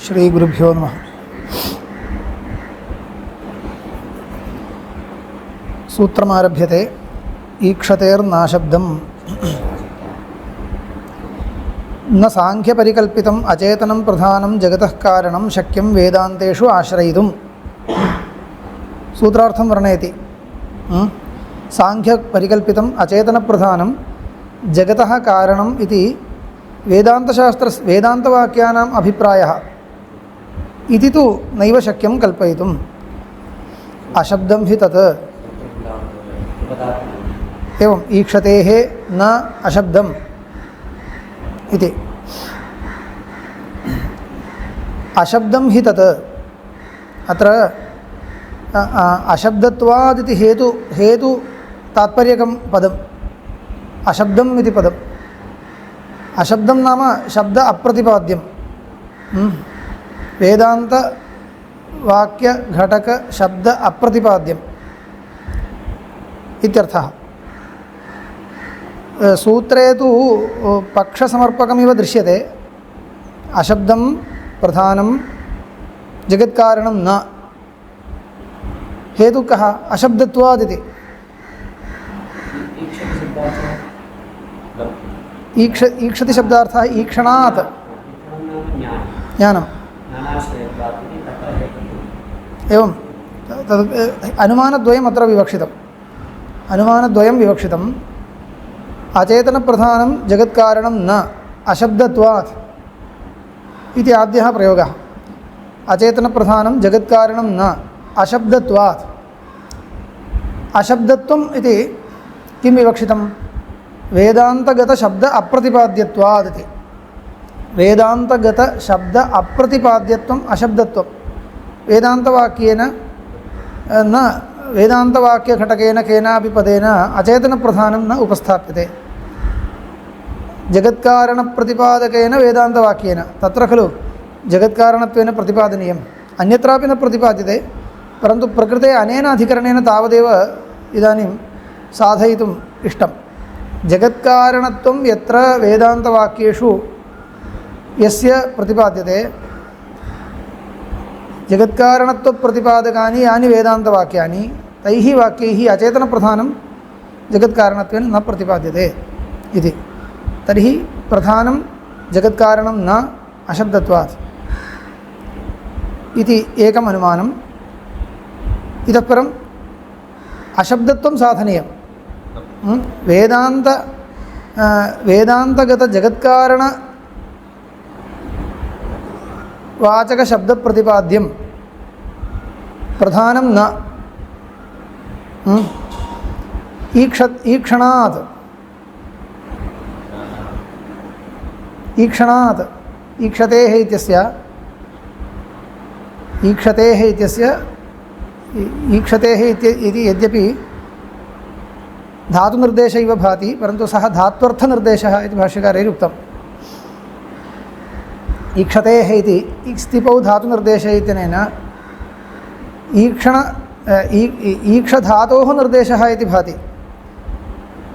श्रीगुरुभ्यो नमः। सूत्रमारभ्यते। ईक्षतेर्नाशब्दं न सांख्यपरिकल्पितम् अचेतनं प्रधानं जगतः कारणं शक्यं वेदान्तेषु आश्रयितुं। सूत्रार्थं वर्णयति। सांख्यपरिकल्पितम् अचेतनप्रधानं जगतः कारणम् इति वेदान्तवाक्यानाम् अभिप्रायः इति तु नैव शक्यं कल्पयितुम्। अशब्दं हि तत् एवं ईक्षतेः न अशब्दम् इति। अशब्दं हि तत् अत्र अशब्दत्वादिति हेतु तात्पर्यकं पदम् अशब्दम् इति पदम्। अशब्दं नाम शब्द अप्रतिपाद्यं। वेदांत वाक्य घटक शब्द अप्रतिपाद्यम् इत्यर्थः। सूत्रे तु पक्षसमर्पकमिव दृश्यते। अशब्दं प्रधानं जगत्कारणं न। हेतु कः? अशब्दत्वादिति। ईक्षति शब्दार्थः ईक्षणात् ज्ञानम्। एवं तद् अनुमानद्वयम् अत्र विवक्षितम्। अनुमानद्वयं विवक्षितम्। अचेतनप्रधानं जगत्कारणं न अशब्दत्वात् इति आद्यः प्रयोगः। अचेतनप्रधानं जगत्कारणं न अशब्दत्वात्। अशब्दत्वम् इति किं विवक्षितं? वेदान्तगतशब्द अप्रतिपाद्यत्वादिति। वेदान्तगतशब्द अप्रतिपाद्यत्वम् अशब्दत्वं। वेदान्तवाक्येन न वेदान्तवाक्यघटकेन केनापि पदेन अचेतनप्रधानं न उपस्थाप्यते। जगत्कारणप्रतिपादकेन वेदान्तवाक्येन तत्र खलु जगत्कारणत्वेन प्रतिपादनीयम्। अन्यत्रापि न प्रतिपाद्यते, परन्तु प्रकृते अनेन अधिकरणेन तावदेव इदानीं साधयितुम् इष्टं। जगत्कारणत्वं यत्र वेदान्तवाक्येषु यस्य प्रतिपाद्यते, जगत्कारणत्वप्रतिपादकानि यानि वेदान्तवाक्यानि, तैः वाक्यैः अचेतनप्रधानं जगत्कारणत्वेन न प्रतिपाद्यते इति। तर्हि प्रधानं जगत्कारणं न अशब्दत्वात् इति एकम् अनुमानम्। इतः परम् अशब्दत्वं साधनीयं। वेदान्तगतजगत्कारण वाचकशब्दप्रतिपाद्यं प्रधानं न। ईक्षणात् ईक्षतेः इत्यस्य इति यद्यपि धातुनिर्देश इव भाति, परन्तु सः धात्वर्थनिर्देशः इति भाष्यकारैः उक्तम्। ईक्षतेः इति स्थिपौ धातुनिर्देश इत्यनेन ईक्षधातोः निर्देशः इति भाति,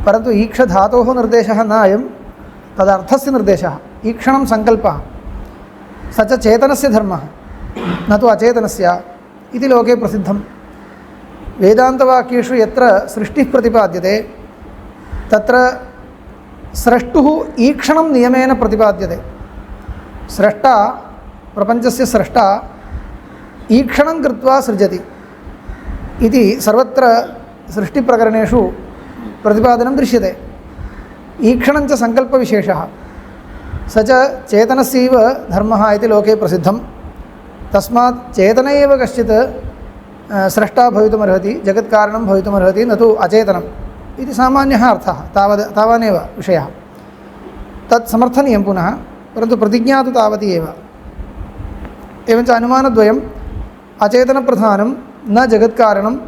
परन्तु ईक्षधातोः निर्देशः न अयं, तदर्थस्य निर्देशः। ईक्षणं सङ्कल्पः, स च चेतनस्य धर्मः, न तु अचेतनस्य इति लोके प्रसिद्धम्। वेदान्तवाक्येषु यत्र सृष्टिः प्रतिपाद्यते तत्र स्रष्टुः ईक्षणं नियमेन प्रतिपाद्यते। स्रष्टा, प्रपञ्चस्य स्रष्टा ईक्षणं कृत्वा सृजति इति सर्वत्र सृष्टिप्रकरणेषु प्रतिपादनं दृश्यते। ईक्षणं च सङ्कल्पविशेषः, स च चेतनस्यैव धर्मः इति लोके प्रसिद्धं। तस्मात् चेतन एव कश्चित् स्रष्टा भवितुमर्हति, जगत्कारणं भवितुमर्हति, न तु अचेतनम् इति सामान्यः अर्थः। तावानेव विषयः। तत् समर्थनीयं पुनः, परन्तु प्रतिज्ञा तु तावती एव। एवञ्च अनुमानद्वयम्। अचेतनप्रधानं न जगत्कारणम्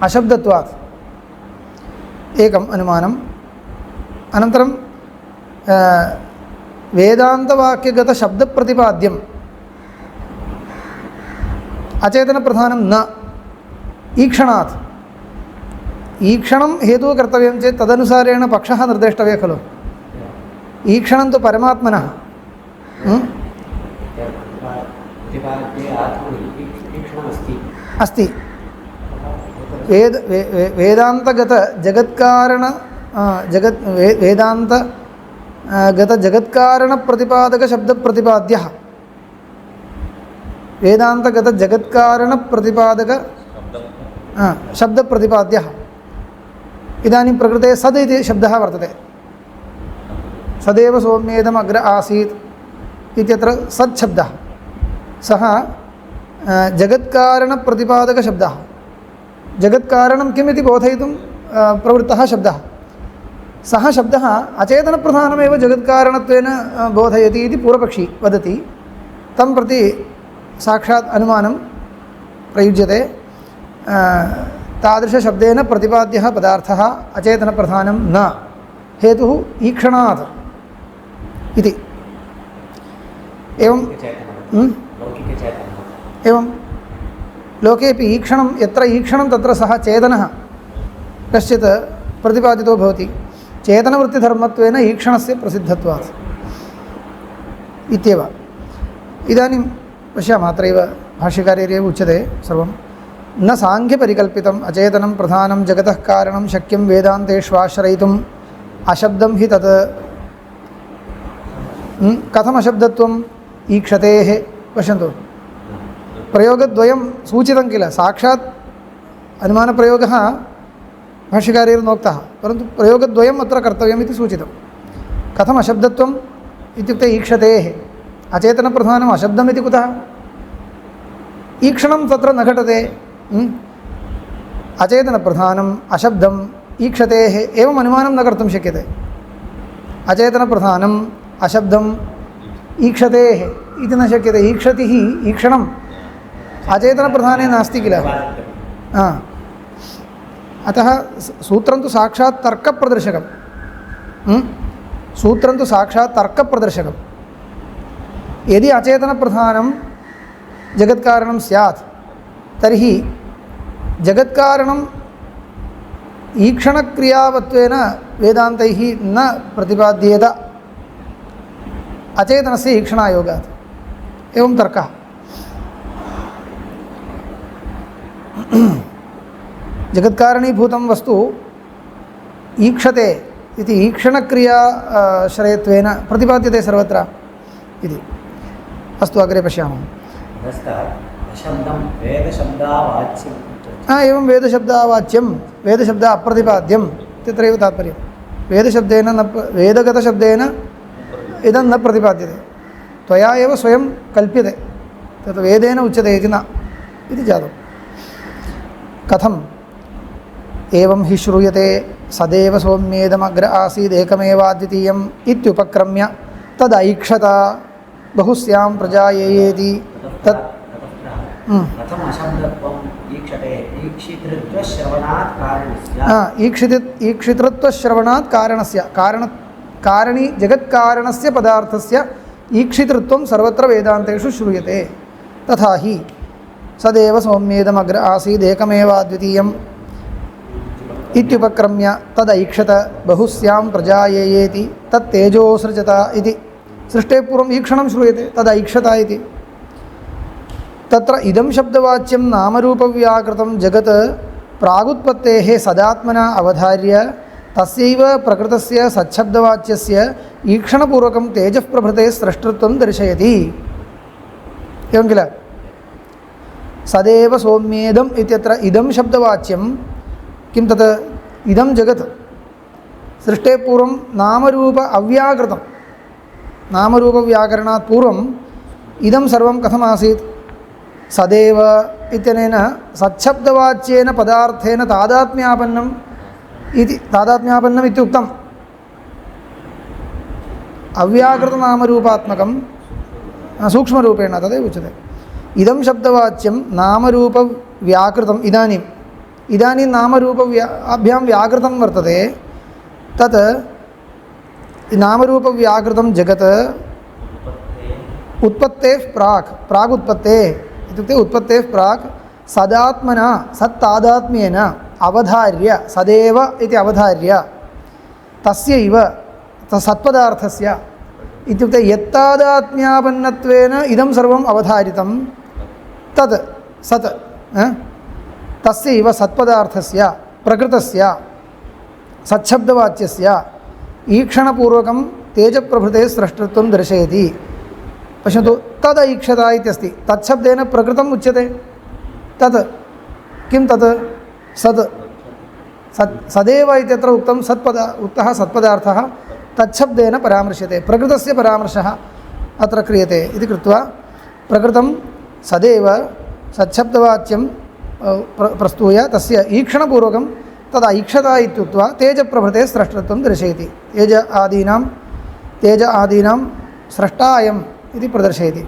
अशब्दत्वात् एकम् अनुमानम्। अनन्तरं वेदान्तवाक्यगतशब्दप्रतिपाद्यम् अचेतनप्रधानं न ईक्षणात्। ईक्षणं हेतुः कर्तव्यं चेत् तदनुसारेण पक्षः निर्देष्टव्यः खलु। ईक्षणं तु परमात्मनः अस्ति वेदान्तगत जगत्कारण वेदान्तगत जगत्कारणप्रतिपादक शब्दप्रतिपाद्यः वेदान्तगत जगत्कारणप्रतिपादक शब्दप्रतिपाद्यः इदानीं प्रकृते सद् इति शब्दः वर्तते सदेव सौम्येदम् अग्र आसीत् इत्यत्र सत् शब्दः सः जगत्कारणप्रतिपादकशब्दः जगत्कारणं किम् इति बोधयितुं प्रवृत्तः शब्दः सः शब्दः अचेतनप्रधानमेव जगत्कारणत्वेन बोधयति इति पूर्वपक्षी वदति तं प्रति साक्षात् अनुमानं प्रयुज्यते तादृशशब्देन प्रतिपाद्यः पदार्थः अचेतनप्रधानं न हेतुः ईक्षणात् इति एवं लोकेपि ईक्षणं यत्र ईक्षणं तत्र सः चेतनः कश्चित् प्रतिपादितो भवति चेतनवृत्तिधर्मत्वेन ईक्षणस्य प्रसिद्धत्वात् इत्येव इदानीं पश्यामः अत्रैव भाष्यकार्यैरेव उच्यते सर्वं न सांख्यपरिकल्पितम् अचेतनं प्रधानं जगतः कारणं शक्यं वेदान्तेष्वाश्रयितुम् अशब्दं हि तत् कथमशब्दत्वम् ईक्षतेः पश्यन्तु प्रयोगद्वयं सूचितं किल साक्षात् अनुमानप्रयोगः भाष्यकार्यैर्नोक्तः परन्तु प्रयोगद्वयम् अत्र कर्तव्यम् इति सूचितं कथम् अशब्दत्वम् इत्युक्ते ईक्षतेः अचेतनप्रधानम् अशब्दम् इति कुतः ईक्षणं तत्र न घटते अचेतनप्रधानम् अशब्दम् ईक्षतेः एवम् अनुमानं न कर्तुं शक्यते अचेतनप्रधानम् अशब्दम् ईक्षतेः इति न शक्यते ईक्षतिः ईक्षणम् अचेतनप्रधाने नास्ति किल अतः सूत्रं तु साक्षात् तर्कप्रदर्शकं सूत्रं तु साक्षात् तर्कप्रदर्शकं यदि अचेतनप्रधानं जगत्कारणं स्यात् तर्हि जगत्कारणम् ईक्षणक्रियावत्वेन वेदान्तैः न प्रतिपाद्येत अचेतनस्य ईक्षणायोगात् एवं तर्कः जगत्कारणीभूतं वस्तु ईक्षते इति ईक्षणक्रिया श्रयत्वेन प्रतिपाद्यते सर्वत्र इति अस्तु अग्रे पश्यामः एवं वेदशब्दावाच्यं वेदशब्द अप्रतिपाद्यं तत्रैव तात्पर्यं वेदशब्देन न वेदगतशब्देन इदं न प्रतिपाद्यते त्वया एव स्वयं कल्प्यते तत् वेदेन उच्यते इति न इति जातं कथम् एवं हि श्रूयते सदेव सौम्येदमग्र आसीदेकमेवाद्वितीयम् इत्युपक्रम्य तदैक्षत बहुस्यां प्रजायेति तत् ईक्षितृत्वश्रवणात् कारणस्य कारणी जगत्कारणस्य पदार्थस्य ईक्षितृत्वं सर्वत्र वेदान्तेषु श्रूयते तथा हि सदेव सौम्येदमग्र आसीदेकमेवाद्वितीयम् इत्युपक्रम्य तदैक्षत बहुस्यां प्रजायेति तत्तेजोसृजत इति सृष्टेः पूर्वम् ईक्षणं श्रूयते तदैक्षत इति तत्र इदं शब्दवाच्यं नामरूपव्याकृतं जगत् प्रागुत्पत्तेः सदात्मना अवधार्य तस्यैव प्रकृतस्य सच्छब्दवाच्यस्य ईक्षणपूर्वकं तेजः प्रभृते स्रष्टृत्वं दर्शयति एवं किल सदेव सौम्येदम् इत्यत्र इदं शब्दवाच्यं किं तत् इदं जगत् सृष्टेः पूर्वं नामरूप अव्याकृतं नामरूपव्याकरणात् पूर्वम् इदं सर्वं कथमासीत् सदेव इत्यनेन सच्छब्दवाच्येन पदार्थेन तादात्म्यापन्नम् इत्युक्तम् अव्याकृतनामरूपात्मकं सूक्ष्मरूपेण तदेव उच्यते इदं शब्दवाच्यं नामरूपव्याकृतम् इदानीं नामरूपव्याभ्यां व्याकृतं वर्तते तत् नामरूपव्याकृतं जगत् उत्पत्तेः प्रागुत्पत्तेः इत्युक्ते उत्पत्तेः प्राक् सदात्मना सत्तादात्म्येन अवधार्य सदेव इति अवधार्य तस्यैव सत्पदार्थस्य इत्युक्ते यत्तादात्म्यापन्नत्वेन इदं सर्वम् अवधारितं तत् सत् तस्यैव सत्पदार्थस्य प्रकृतस्य सच्छब्दवाच्यस्य ईक्षणपूर्वकं तेजप्रभृतेः स्रष्टृत्वं दर्शयति। पश्यन्तु, तदैक्षता इत्यस्ति, तच्छब्देन प्रकृतम् उच्यते। तत् किं तत् सत् सदेव इत्यत्र उक्तं उक्तः सत्पदार्थः तच्छब्देन परामर्श्यते, प्रकृतस्य परामर्शः अत्र क्रियते इति कृत्वा प्रकृतं सदेव सच्छब्दवाच्यं प्रस्तूय तस्य ईक्षणपूर्वकं तदा ईक्षता इत्युक्त्वा तेजप्रभृतेः स्रष्टृत्वं दर्शयति। तेज आदीनां स्रष्टा अयम् इति प्रदर्शयति।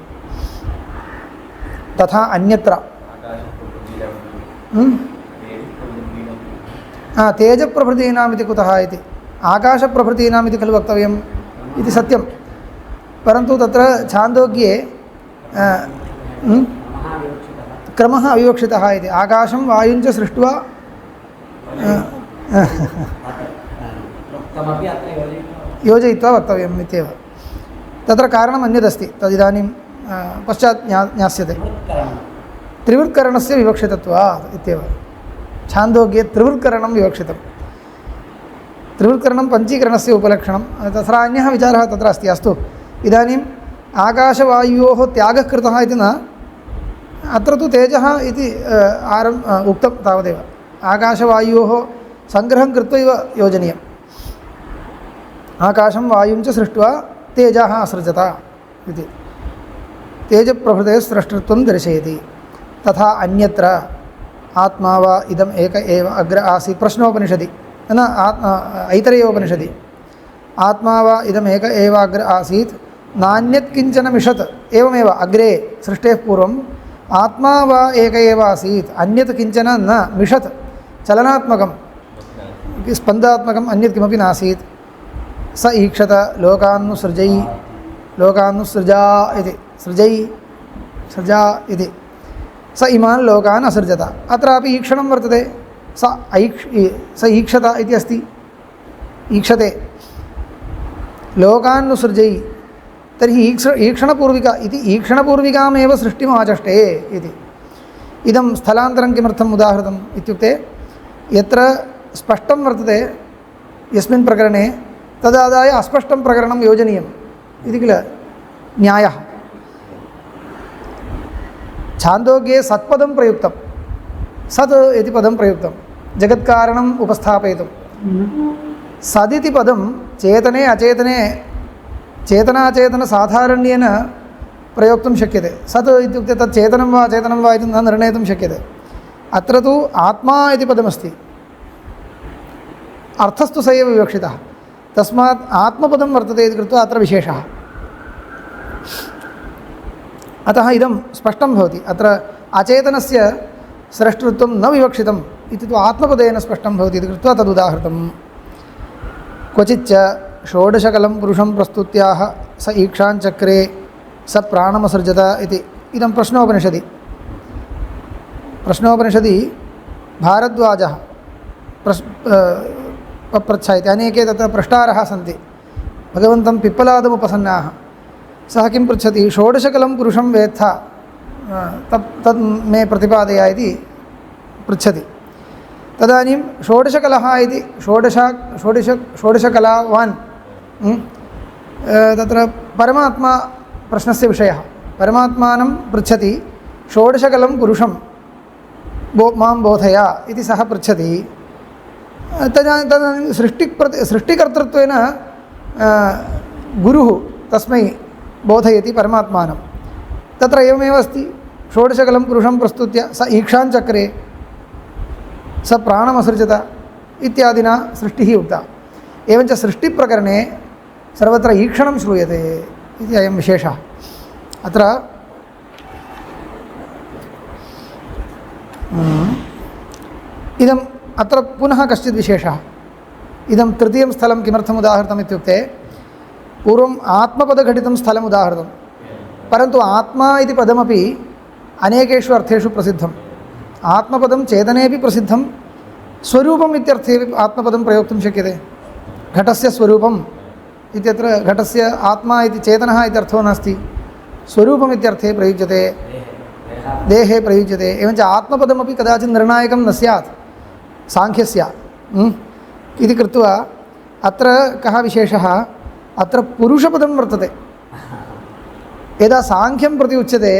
तथा अन्यत्र तेजप्रभृतीनाम् इति कुतः इति आकाशप्रभृतीनाम् इति खलु वक्तव्यम् इति सत्यं, परन्तु तत्र छान्दोग्ये क्रमः अविवक्षितः इति। आकाशं वायुञ्च सृष्ट्वा योजयित्वा वक्तव्यम् इत्येव। तत्र कारणम् अन्यदस्ति, तदिदानीं पश्चात् ज्ञास्यते। त्रिवृत्करणस्य विवक्षितत्वात् इत्येव। छान्दोग्ये त्रिवृत्करणं विवक्षितं। त्रिवृत्करणं पञ्चीकरणस्य उपलक्षणं, तत्र अन्यः विचारः तत्र अस्ति। अस्तु, इदानीम् आकाशवायोः त्यागः कृतः इति न, अत्र तु तेजः इति उक्तं तावदेव। आकाशवायोः सङ्ग्रहं कृत्वा एव योजनीयम्। आकाशं वायुं च सृष्ट्वा तेजः असृजत इति तेजप्रभृतेः स्रष्टृत्वं दर्शयति। तथा अन्यत्र आत्मा वा इदम् एक एव अग्र आसीत्, प्रश्नोपनिषदि न ऐतरेयोपनिषदि आत्मा वा इदम् एक एव अग्र आसीत् नान्यत् किञ्चन मिषत्। एवमेव अग्रे सृष्टेः पूर्वम् आत्मा वा एक एव आसीत्, अन्यत् किञ्चन न मिषत्, चलनात्मकं स्पन्दात्मकम् अन्यत् किमपि नासीत्। स ईक्षत लोकान्नुसृजा इति सृजा इति स इमान् लोकान् असृजत। अत्रापि ईक्षणं वर्तते। स ईक्षत इति अस्ति, ईक्षते लोकान्नुसृजै। तर्हि ईक्षणपूर्विका इति ईक्षणपूर्विकामेव सृष्टिम् आचष्टे इति। इदं स्थलान्तरं किमर्थम् उदाहृतम् इत्युक्ते यत्र स्पष्टं वर्तते यस्मिन् प्रकरणे तदादाय अस्पष्टं प्रकरणं योजनीयम् इति किल न्यायः। छान्दोग्ये सत्पदं प्रयुक्तं, सत् इति पदं प्रयुक्तं जगत्कारणम् उपस्थापयितुं। सदिति पदं चेतने अचेतने चेतनाचेतनसाधारण्येन प्रयोक्तुं शक्यते। सत् इत्युक्ते तत् चेतनं वा अचेतनं वा इति न निर्णेतुं शक्यते। अत्र तु आत्मा इति पदमस्ति, अर्थस्तु स एव विवक्षितः, तस्मात् आत्मपदं वर्तते इति कृत्वा अत्र विशेषः। अतः इदं स्पष्टं भवति। अत्र अचेतनस्य स्रष्टृत्वं न विवक्षितम् इति तु आत्मपदेन स्पष्टं भवति इति कृत्वा तदुदाहृतं। क्वचिच्च षोडशकलं पुरुषं प्रस्तुत्याः स ईक्षाञ्चक्रे स प्राणमसृजत इति। इदं प्रश्नोपनिषदि भारद्वाजः पप्रच्छ इति अनेके तत्र प्रष्टारः सन्ति। भगवन्तं पिप्पलादमुपसन्नाः। सः किं पृच्छति, षोडशकलं पुरुषं वेत्थ तद् मे प्रतिपादय इति पृच्छति। तदानीं षोडशकलः इति षोडशकलावान् तत्र परमात्मा प्रश्नस्य विषयः। परमात्मानं पृच्छति, षोडशकलं पुरुषं मां बोधय इति सः पृच्छति। तदानीं सृष्टिकर्तृत्वेन गुरुः तस्मै बोधयति परमात्मानं। तत्र एवमेव अस्ति, षोडशकलं पुरुषं प्रस्तुत्य स ईक्षाञ्चक्रे स प्राणमसृजत इत्यादिना सृष्टिः उक्ता। एवञ्च सृष्टिप्रकरणे सर्वत्र ईक्षणं श्रूयते इति अयं विशेषः। अत्र इदम् अत्र पुनः कश्चित् विशेषः। इदं तृतीयं स्थलं किमर्थम् उदाहृतम् इत्युक्ते पूर्वम् आत्मपदघटितं स्थलम् उदाहृतं, परन्तु आत्मा इति पदमपि अनेकेषु अर्थेषु प्रसिद्धम्। आत्मपदं चेतनेपि प्रसिद्धं, स्वरूपम् इत्यर्थे आत्मपदं प्रयोक्तुं शक्यते। घटस्य स्वरूपं इत्यत्र घटस्य आत्मा इति चेतनः इत्यर्थो नास्ति, स्वरूपम् इत्यर्थे प्रयुज्यते, देहे प्रयुज्यते। एवञ्च आत्मपदमपि कदाचित् निर्णायकं न स्यात् साङ्ख्यस्य इति कृत्वा अत्र कः विशेषः, अत्र पुरुषपदं वर्तते। यदा साङ्ख्यं प्रति उच्यते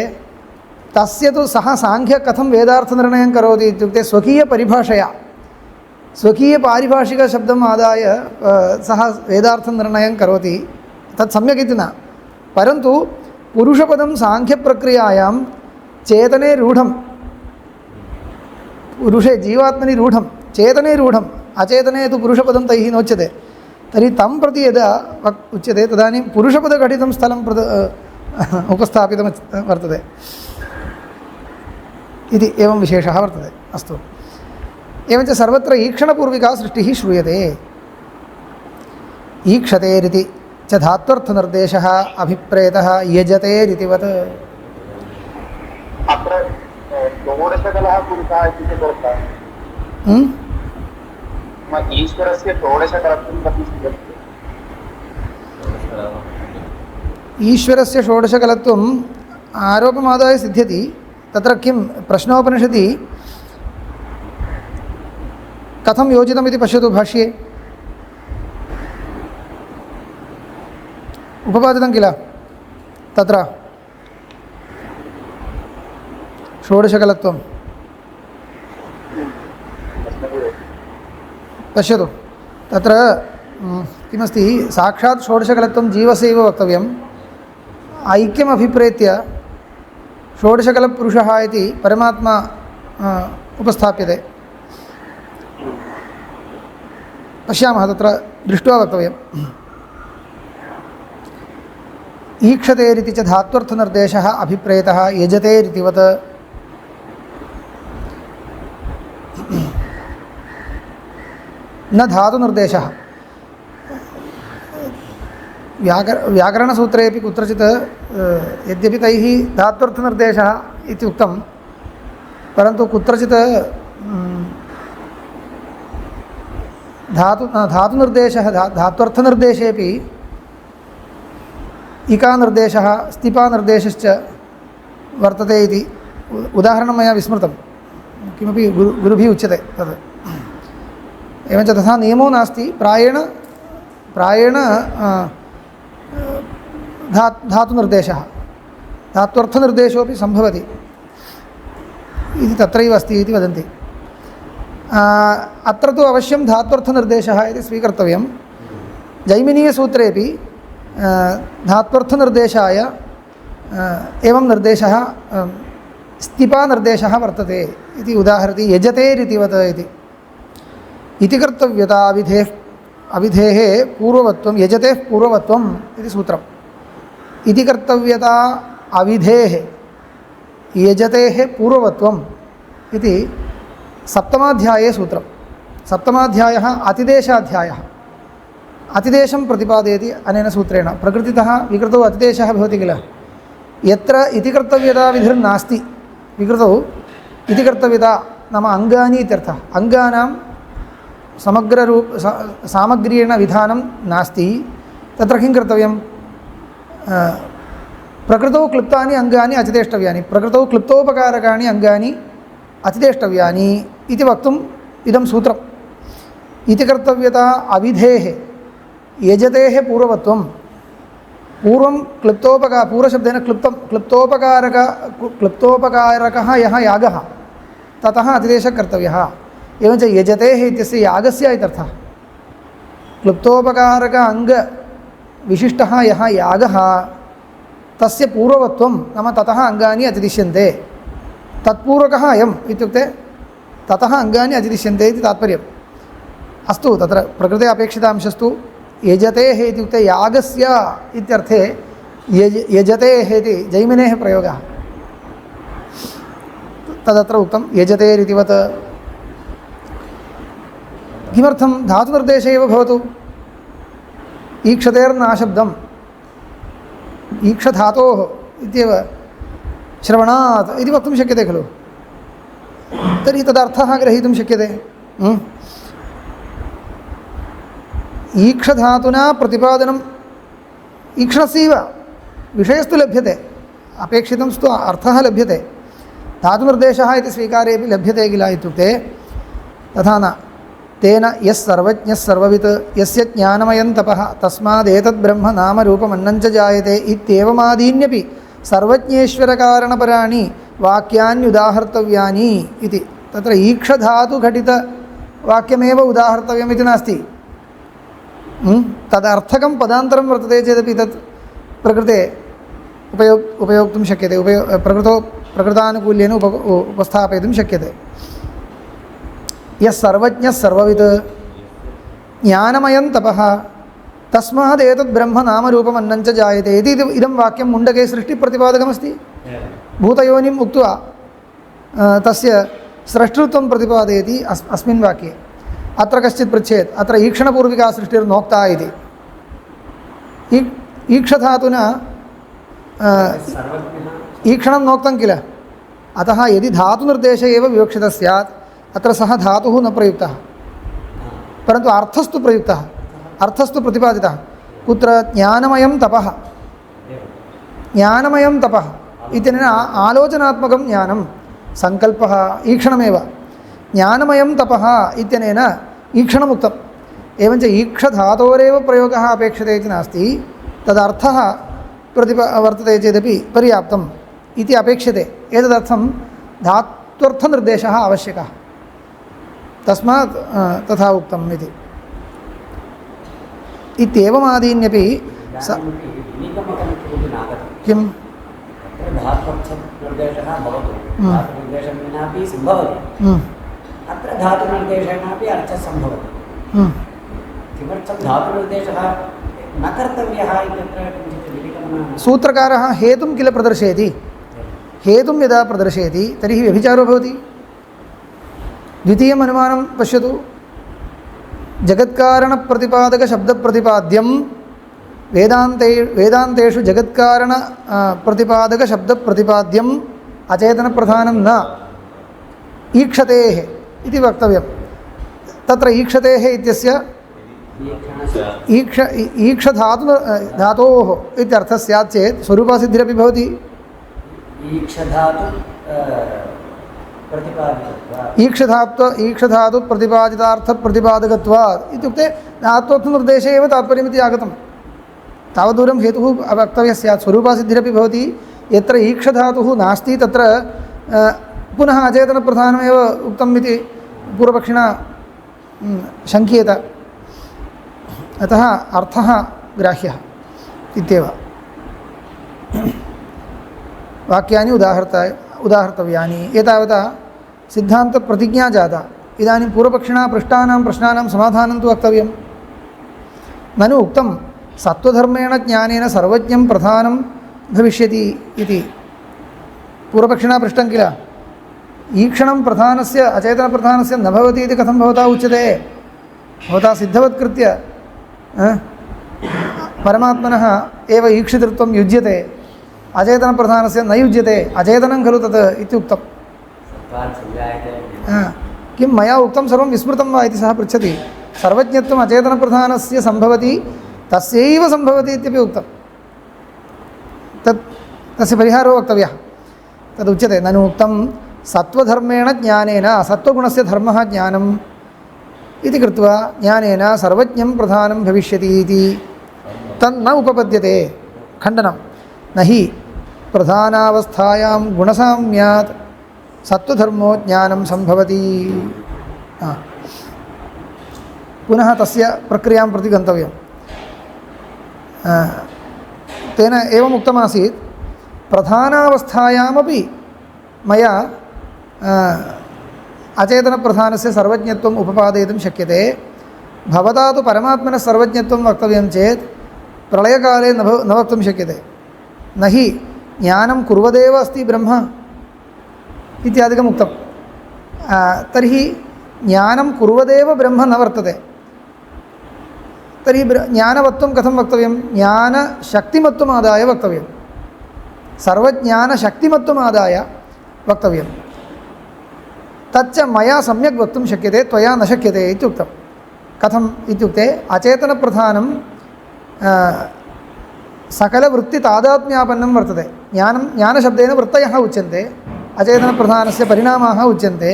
तस्य तु सः साङ्ख्यः कथं वेदार्थनिर्णयं करोति इत्युक्ते स्वकीयपरिभाषया स्वकीयपारिभाषिकशब्दम् आदाय सः वेदार्थनिर्णयं करोति, तत् सम्यक् इति न। परन्तु पुरुषपदं साङ्ख्यप्रक्रियायां चेतने रूढं, पुरुषे जीवात्मनि रूढं, चेतने रूढम्, अचेतने तु पुरुषपदं तैः नोच्यते। तर्हि तं प्रति यदा उच्यते तदानीं पुरुषपदघटितं स्थलं उपस्थापितं वर्तते इति एवं विशेषः वर्तते। अस्तु, एवञ्च सर्वत्र ईक्षणपूर्विका सृष्टिः श्रूयते। ईक्षतेरिति च धात्वर्थनिर्देशः अभिप्रेतः यजतेरितिवत्। अत्र षोडशकलः पुरुषः इति दत्तः ईश्वरस्य षोडशकलत्वं कथं सिद्ध्यति? ईश्वरस्य षोडशकलत्वम् आरोपमादाय सिद्ध्यति। तत्र किं प्रश्नोपनिषदि कथं योजितमिति पश्यतु भाष्ये। उपपादितं किल तत्र षोडशकलत्वं पश्यतु। तत्र किमस्ति, साक्षात् षोडशकलत्वं जीवस्य एव वक्तव्यम्, ऐक्यम् अभिप्रेत्य षोडशकलपुरुषः इति परमात्मा उपस्थाप्यते। पश्यामः, तत्र दृष्ट्वा वक्तव्यम्। ईक्षतेरिति च धात्वर्थनिर्देशः अभिप्रेतः यजतेरितिवत्। न धातुनिर्देशः। व्याकरणसूत्रेपि कुत्रचित् यद्यपि तैः धात्वर्थनिर्देशः इति उक्तं, परन्तु कुत्रचित् धातुनिर्देशः धात्वर्थनिर्देशेपि इकानिर्देशः स्तिपानिर्देशश्च वर्तते इति उदाहरणं मया विस्मृतं, किमपि गुरुभिः उच्यते तद्। एवञ्च तथा नियमो नास्ति, प्रायेण धातुनिर्देशः, धात्वर्थनिर्देशोपि सम्भवति इति तत्रैव अस्ति इति वदन्ति। अत्र तु अवश्यं धात्वर्थनिर्देशः इति स्वीकर्तव्यं। जैमिनीयसूत्रेपि धात्वर्थनिर्देशाय एवं निर्देशः स्तिपानिर्देशः वर्तते इति उदाहरति। यजतेरितिवत् इति कर्तव्यता अविधेः पूर्ववत्वं, यजतेः पूर्ववत्वम् इति सूत्रम्। इति कर्तव्यता अविधेः यजतेः पूर्ववत्वम् इति सप्तमाध्याये सूत्रं। सप्तमाध्यायः अतिदेशाध्यायः, अतिदेशं प्रतिपादयति अनेन सूत्रेण। प्रकृतितः विकृतौ अतिदेशः भवति किल, यत्र इति कर्तव्यता विधिर्नास्ति, विकृतौ इति कर्तव्यता नाम अङ्गानि इत्यर्थः। अङ्गानां सामग्र्येण विधानं नास्ति, तत्र किं कर्तव्यं, प्रकृतौ क्लिप्तानि अङ्गानि अतिदेष्टव्यानि, प्रकृतौ क्लिप्तोपकारकाणि अङ्गानि अतिदेष्टव्यानि इति वक्तुम् इदं सूत्रम्। इति कर्तव्यता अविधेः यजतेः पूर्ववत्वं, पूर्वं पूर्वशब्देन क्लिप्तोपकारकः यः यागः ततः अतिदेशः कर्तव्यः। एवञ्च यजतेः इत्यस्य यागस्य इत्यर्थः। क्लुप्तोपकारक अङ्गविशिष्टः यः यागः तस्य पूर्ववत्वं नाम ततः अङ्गानि अतिदिश्यन्ते, तत्पूर्वकः अयम् इत्युक्ते ततः अङ्गानि अतिदिश्यन्ते इति तात्पर्यम्। अस्तु, तत्र प्रकृते अपेक्षितांशस्तु यजतेः इत्युक्ते यागस्य इत्यर्थे यजतेः इति जैमिनेः प्रयोगः, तदत्र उक्तं यजतेरितिवत्। किमर्थं धातुनिर्देशे एव भवतु, ईक्षतेर्नाशब्दम्, ईक्षधातोः इत्येव श्रवणात् इति वक्तुं शक्यते खलु, तर्हि तदर्थः ग्रहीतुं शक्यते। ईक्षधातुना प्रतिपादनं ईक्षणस्यैव विषयस्तु लभ्यते, अपेक्षितंस्तु अर्थः लभ्यते, धातुनिर्देशः इति स्वीकारेपि लभ्यते किल इत्युक्ते तथा न। तेन यः सर्वज्ञः सर्ववित् यस्य ज्ञानमयं तपः तस्मादेतद्ब्रह्म नामरूपमन्नं च जायते इत्येवमादीन्यपि सर्वज्ञेश्वरकारणपराणि वाक्यान्युदाहर्तव्यानि इति। तत्र ईक्षधातुघटितवाक्यमेव उदाहर्तव्यमिति नास्ति, तदर्थकं पदान्तरं वर्तते चेदपि तत् प्रकृते उपयोक्तुं शक्यते, प्रकृतानुकूल्येन उपस्थापयितुं शक्यते। यः सर्वज्ञः सर्ववित् ज्ञानमयं तपः तस्मादेतद् ब्रह्म नामरूपमन्नं च जायते इति इदं वाक्यं मुण्डके सृष्टिप्रतिपादकमस्ति। भूतयोनिम् उक्त्वा तस्य स्रष्टृत्वं प्रतिपादयति अस्मिन् वाक्ये। अत्र कश्चित् पृच्छेत् अत्र ईक्षणपूर्विका सृष्टिर्नोक्ता इति। ईक्षधातुना ईक्षणं नोक्तं किल, अतः यदि धातुनिर्देशे एव विवक्षितः स्यात् अत्र सः धातुः न प्रयुक्तः, परन्तु अर्थस्तु प्रयुक्तः, अर्थस्तु प्रतिपादितः। कुत्र ज्ञानमयं तपः, ज्ञानमयं तपः इत्यनेन आलोचनात्मकं ज्ञानं सङ्कल्पः ईक्षणमेव। ज्ञानमयं तपः इत्यनेन ईक्षणमुक्तम्। एवञ्च ईक्षधातोरेव प्रयोगः अपेक्षते इति नास्ति, तदर्थः वर्तते चेदपि पर्याप्तम् इति अपेक्षते। एतदर्थं धात्वर्थनिर्देशः आवश्यकः, तस्मात् तथा उक्तम् इति। इत्येवमादीन्यपि किम् अत्र धातुनिर्देशेनापि अर्थः सम्भवति। किमर्थं धातुनिर्देशः न कर्तव्यः इत्यत्र किञ्चित् विलिखनं। सूत्रकारः हेतुं किल प्रदर्शयति, हेतुं यदा प्रदर्शयति तर्हि व्यभिचारो भवति। द्वितीयम् अनुमानं पश्यतु, जगत्कारणप्रतिपादकशब्दप्रतिपाद्यं वेदान्तेषु जगत्कारण प्रतिपादकशब्दप्रतिपाद्यम् अचेतनप्रधानं न ईक्षतेः इति वक्तव्यं। तत्र ईक्षतेः इत्यस्य ईक्षधातोः इत्यर्थः स्यात् चेत् स्वरूपासिद्धिरपि भवति। ईक्षधातु प्रतिपादितार्थप्रतिपादकत्वात् इत्युक्ते धात्वर्थनिर्देशे एव तात्पर्यमिति आगतं। तावद्दूरं हेतुः वक्तव्यः स्यात्, स्वरूपासिद्धिरपि भवति। यत्र ईक्षधातुः नास्ति तत्र पुनः अचेतनप्रधानमेव उक्तम् इति पूर्वपक्षिणा शङ्क्येत, अतः अर्थः ग्राह्यः इत्येव। वाक्यानि उदाहर्तव्यानि। एतावता सिद्धान्तप्रतिज्ञा जाता। इदानीं पूर्वपक्षिणा पृष्टानां प्रश्नानां समाधानं तु वक्तव्यं। ननु उक्तं सत्त्वधर्मेण ज्ञानेन सर्वज्ञं प्रधानं भविष्यति इति। पूर्वपक्षिणा पृष्टं किल, ईक्षणं प्रधानस्य अचेतनप्रधानस्य न भवति इति कथं भवता उच्यते। भवता सिद्धवत्कृत्य परमात्मनः एव ईक्षितृत्वं युज्यते, अचेतनप्रधानस्य न युज्यते, अचेतनं खलु तत् इत्युक्तं। किं मया उक्तं सर्वं विस्मृतं वा इति सः पृच्छति। सर्वज्ञत्वम् अचेतनप्रधानस्य सम्भवति, तस्यैव सम्भवति इत्यपि उक्तं। तस्य परिहारो वक्तव्यः। तदुच्यते ननु उक्तं सत्त्वधर्मेण ज्ञानेन, सत्त्वगुणस्य धर्मः ज्ञानम् इति कृत्वा ज्ञानेन सर्वज्ञं प्रधानं भविष्यति इति तन्न उपपद्यते। खण्डनं न हि प्रधानावस्थायां गुणसाम्यात् सत्त्वधर्मो ज्ञानं सम्भवति। पुनः तस्य प्रक्रियां प्रति गन्तव्यं। तेन एवम् उक्तमासीत्, प्रधानावस्थायामपि मया अचेतनप्रधानस्य सर्वज्ञत्वम् उपपादयितुं शक्यते। भवता तु परमात्मनः सर्वज्ञत्वं वक्तव्यं चेत् प्रलयकाले न वक्तुं शक्यते। न हि ज्ञानं कुर्वदेव अस्ति ब्रह्म इत्यादिकम् उक्तं। तर्हि ज्ञानं कुर्वदेव ब्रह्म न वर्तते, तर्हि ज्ञानवत्वं कथं वक्तव्यं, ज्ञानशक्तिमत्वम् आदाय वक्तव्यं, सर्वज्ञानशक्तिमत्वम् आदाय वक्तव्यं। तच्च मया सम्यक् वक्तुं शक्यते, त्वया न शक्यते इत्युक्तं। कथम् इत्युक्ते अचेतनप्रधानं सकलवृत्तितादात्म्यापन्नं वर्तते ज्ञानशब्देन वृत्तयः उच्यन्ते अचेतनप्रधानस्य परिणामाः उच्यन्ते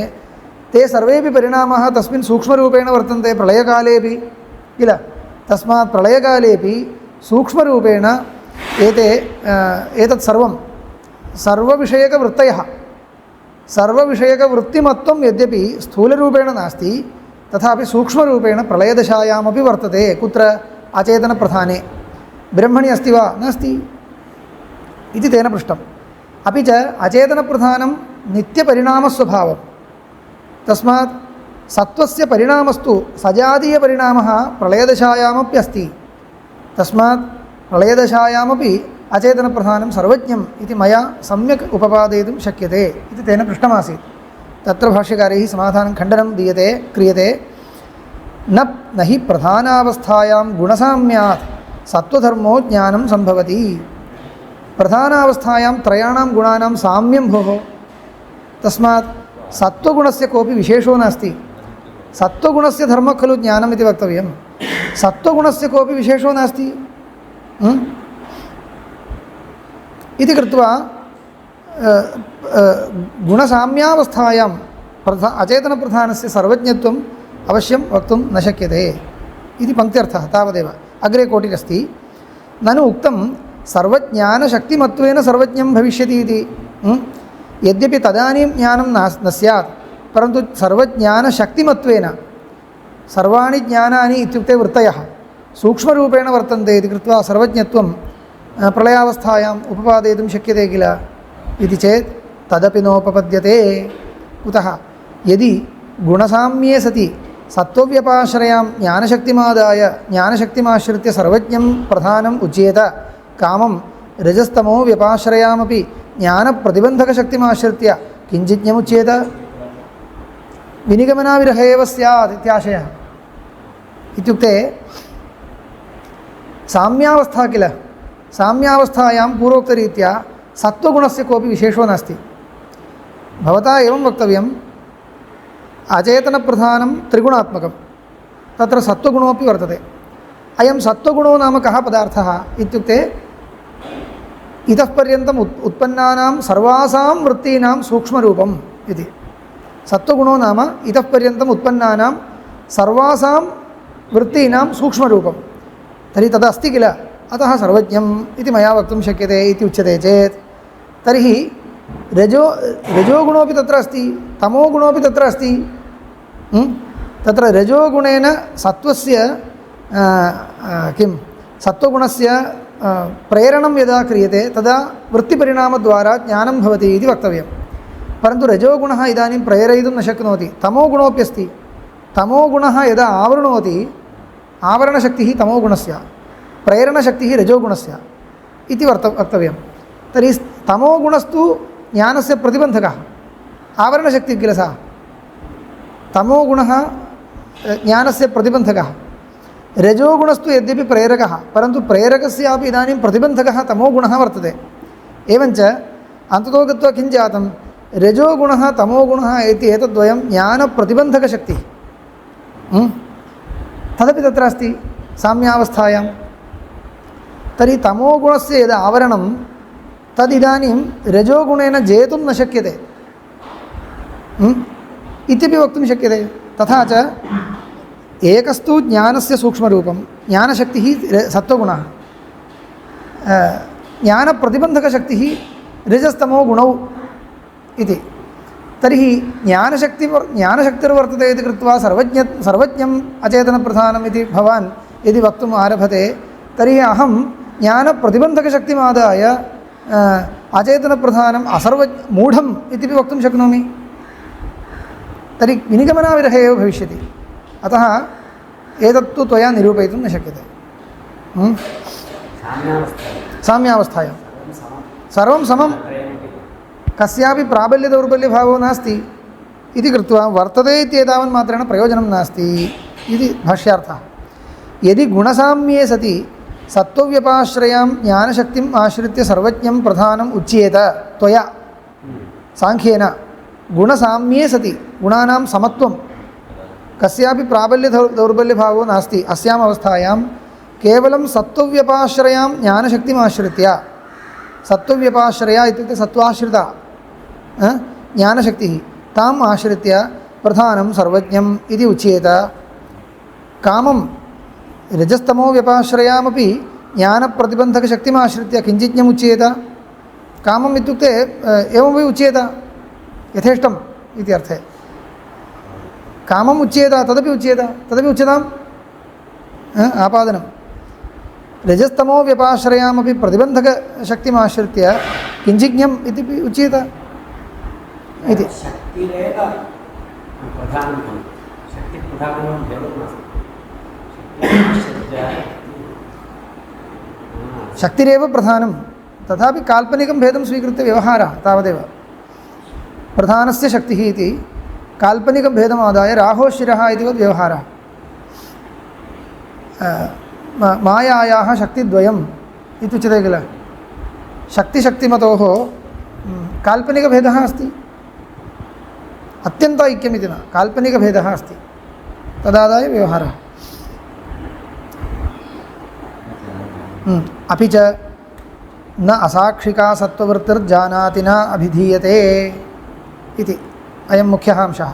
ते सर्वेपि परिणामाः तस्मिन् सूक्ष्मरूपेण वर्तन्ते प्रलयकालेपि किल तस्मात् प्रलयकालेपि सूक्ष्मरूपेण एतत् सर्वविषयकवृत्तयः सर्वविषयकवृत्तिमत्वं यद्यपि स्थूलरूपेण नास्ति तथापि सूक्ष्मरूपेण प्रलयदशायामपि वर्तते कुत्र अचेतनप्रधाने ब्रह्मणि अस्ति वा नास्ति इति तेन पृष्टम् अपि च अचेतनप्रधानं नित्यपरिणामस्वभावं तस्मात् सत्त्वस्य परिणामस्तु सजातीयपरिणामः प्रलयदशायामपि अस्ति तस्मात् प्रलयदशायामपि अचेतनप्रधानं सर्वज्ञम् इति मया सम्यक् उपपादयितुं शक्यते इति तेन पृष्टमासीत् तत्र भाष्यकारैः समाधानं खण्डनं क्रियते न हि प्रधानावस्थायां गुणसाम्यात् सत्त्वधर्मो ज्ञानं सम्भवति प्रधानावस्थायां त्रयाणां गुणानां साम्यं भोः तस्मात् सत्त्वगुणस्य कोऽपि विशेषो नास्ति सत्त्वगुणस्य धर्मः खलु ज्ञानम् इति वक्तव्यं सत्त्वगुणस्य कोऽपि विशेषो नास्ति इति कृत्वा गुणसाम्यावस्थायां अचेतनप्रधानस्य सर्वज्ञत्वम् अवश्यं वक्तुं न शक्यते इति पङ्क्त्यर्थः तावदेव अग्रे कोटिरस्ति ननु उक्तं सर्वज्ञानशक्तिमत्वेन सर्वज्ञं भविष्यति इति यद्यपि तदानीं ज्ञानं न स्यात् परन्तु सर्वज्ञानशक्तिमत्वेन सर्वाणि ज्ञानानि इत्युक्ते वृत्तयः सूक्ष्मरूपेण वर्तन्ते इति कृत्वा सर्वज्ञत्वं प्रलयावस्थायाम् उपपादयितुं शक्यते किल इति चेत् तदपि नोपपद्यते कुतः यदि गुणसाम्ये सति सत्त्वव्यपाश्रयां ज्ञानशक्तिमादाय ज्ञानशक्तिमाश्रित्य सर्वज्ञं प्रधानम् उच्येत कामं रजस्तमो व्यपाश्रयामपि ज्ञानप्रतिबन्धकशक्तिमाश्रित्य किञ्चिज्ञमुच्येत विनिगमनाविरह एव स्यात् इत्याशयः इत्युक्ते साम्यावस्था किल साम्यावस्थायां पूर्वोक्तरीत्या सत्त्वगुणस्य कोऽपि विशेषो नास्ति भवता एवं वक्तव्यम् अचेतनप्रधानं त्रिगुणात्मकं तत्र सत्त्वगुणोऽपि वर्तते अयं सत्त्वगुणो नाम कः पदार्थः इत्युक्ते इतः पर्यन्तम् उत्पन्नानां सर्वासां वृत्तीनां सूक्ष्मरूपम् इति सत्त्वगुणो नाम इतः पर्यन्तम् उत्पन्नानां सर्वासां वृत्तीनां सूक्ष्मरूपं तर्हि तदस्ति किल अतः सर्वज्ञम् इति मया वक्तुं शक्यते इति उच्यते चेत् तर्हि रजोगुणोऽपि तत्र अस्ति तमोगुणोऽपि तत्र अस्ति तत्र रजोगुणेन सत्त्वस्य किं सत्त्वगुणस्य प्रेरणं यदा क्रियते तदा वृत्तिपरिणामद्वारा ज्ञानं भवति इति वक्तव्यं परन्तु रजोगुणः इदानीं प्रेरयितुं न शक्नोति तमोगुणोऽप्यस्ति तमोगुणः यदा आवृणोति आवरणशक्तिः तमोगुणस्य प्रेरणशक्तिः रजोगुणस्य इति वक्तव्यं तर्हि तमोगुणस्तु ज्ञानस्य प्रतिबन्धकः आवरणशक्तिः किल सा तमोगुणः ज्ञानस्य प्रतिबन्धकः रजोगुणस्तु यद्यपि प्रेरकः परन्तु प्रेरकस्यापि इदानीं प्रतिबन्धकः तमोगुणः वर्तते एवञ्च अन्ततो गत्वा किं जातं रजोगुणः तमोगुणः इति एतद्वयं ज्ञानप्रतिबन्धकशक्तिः तदपि तत्र अस्ति साम्यावस्थायां तर्हि तमोगुणस्य यद् आवरणं तदिदानीं रजोगुणेन जेतुं न शक्यते इत्यपि वक्तुं शक्यते तथा च एकस्तु ज्ञानस्य सूक्ष्मरूपं ज्ञानशक्तिः सत्त्वगुणः ज्ञानप्रतिबन्धकशक्तिः रजस्तमो गुणौ इति तर्हि ज्ञानशक्तिर्वर्तते इति कृत्वा सर्वज्ञम् अचेतनप्रधानम् इति भवान् यदि वक्तुम् आरभते तर्हि अहं ज्ञानप्रतिबन्धकशक्तिमादाय अचेतनप्रधानम् मूढम् इति वक्तुं शक्नोमि तर्हि विनिगमनाविरहे एव भविष्यति अतः एतत्तु त्वया निरूपयितुं न शक्यते साम्यावस्थायां सर्वं समं कस्यापि प्राबल्यदौर्बल्यभावो नास्ति इति कृत्वा वर्तते इत्येतावन्मात्रेण प्रयोजनं नास्ति इति भाष्यार्थः यदि गुणसाम्ये सति सत्त्वव्यपाश्रयां ज्ञानशक्तिम् आश्रित्य सर्वज्ञं प्रधानम् उच्येत त्वया साङ्ख्येन गुणसाम्ये सति गुणानां समत्वं कस्यापि प्राबल्यदौर्बल्यभावो नास्ति अस्याम् अवस्थायां केवलं सत्त्वव्यपाश्रयां ज्ञानशक्तिमाश्रित्य सत्त्वव्यपाश्रया इत्युक्ते सत्त्वाश्रिता ज्ञानशक्तिः ताम् आश्रित्य प्रधानं सर्वज्ञम् इति उच्येत कामं रजस्तमो व्यपाश्रयामपि ज्ञानप्रतिबन्धकशक्तिमाश्रित्य किञ्चिज्ञम् उच्येत कामम् इत्युक्ते एवमपि उच्येत यथेष्टम् इति अर्थे कामम् उच्येत तदपि उच्यताम् आपादनं रजस्तमो व्यपाश्रयामपि प्रतिबन्धकशक्तिमाश्रित्य किञ्चिज्ञम् इति उच्येत इति शक्तिरेव प्रधानं शक्तिप्रधानं शक्तिरेव प्रधानं तथापि काल्पनिकं भेदं स्वीकृत्य व्यवहारः तावदेव प्रधानस्य शक्तिः इति काल्पनिकं भेदमादाय राहो शिरः इतिवत् व्यवहारः मायायाः शक्तिद्वयम् इत्युच्यते किल शक्तिशक्तिमतोः काल्पनिकभेदः अस्ति अत्यन्त ऐक्यमिति न काल्पनिकभेदः अस्ति तदादाय व्यवहारः अपि च न असाक्षिका सत्त्ववृत्तिर्जानाति न अभिधीयते इति अयं मुख्यः अंशः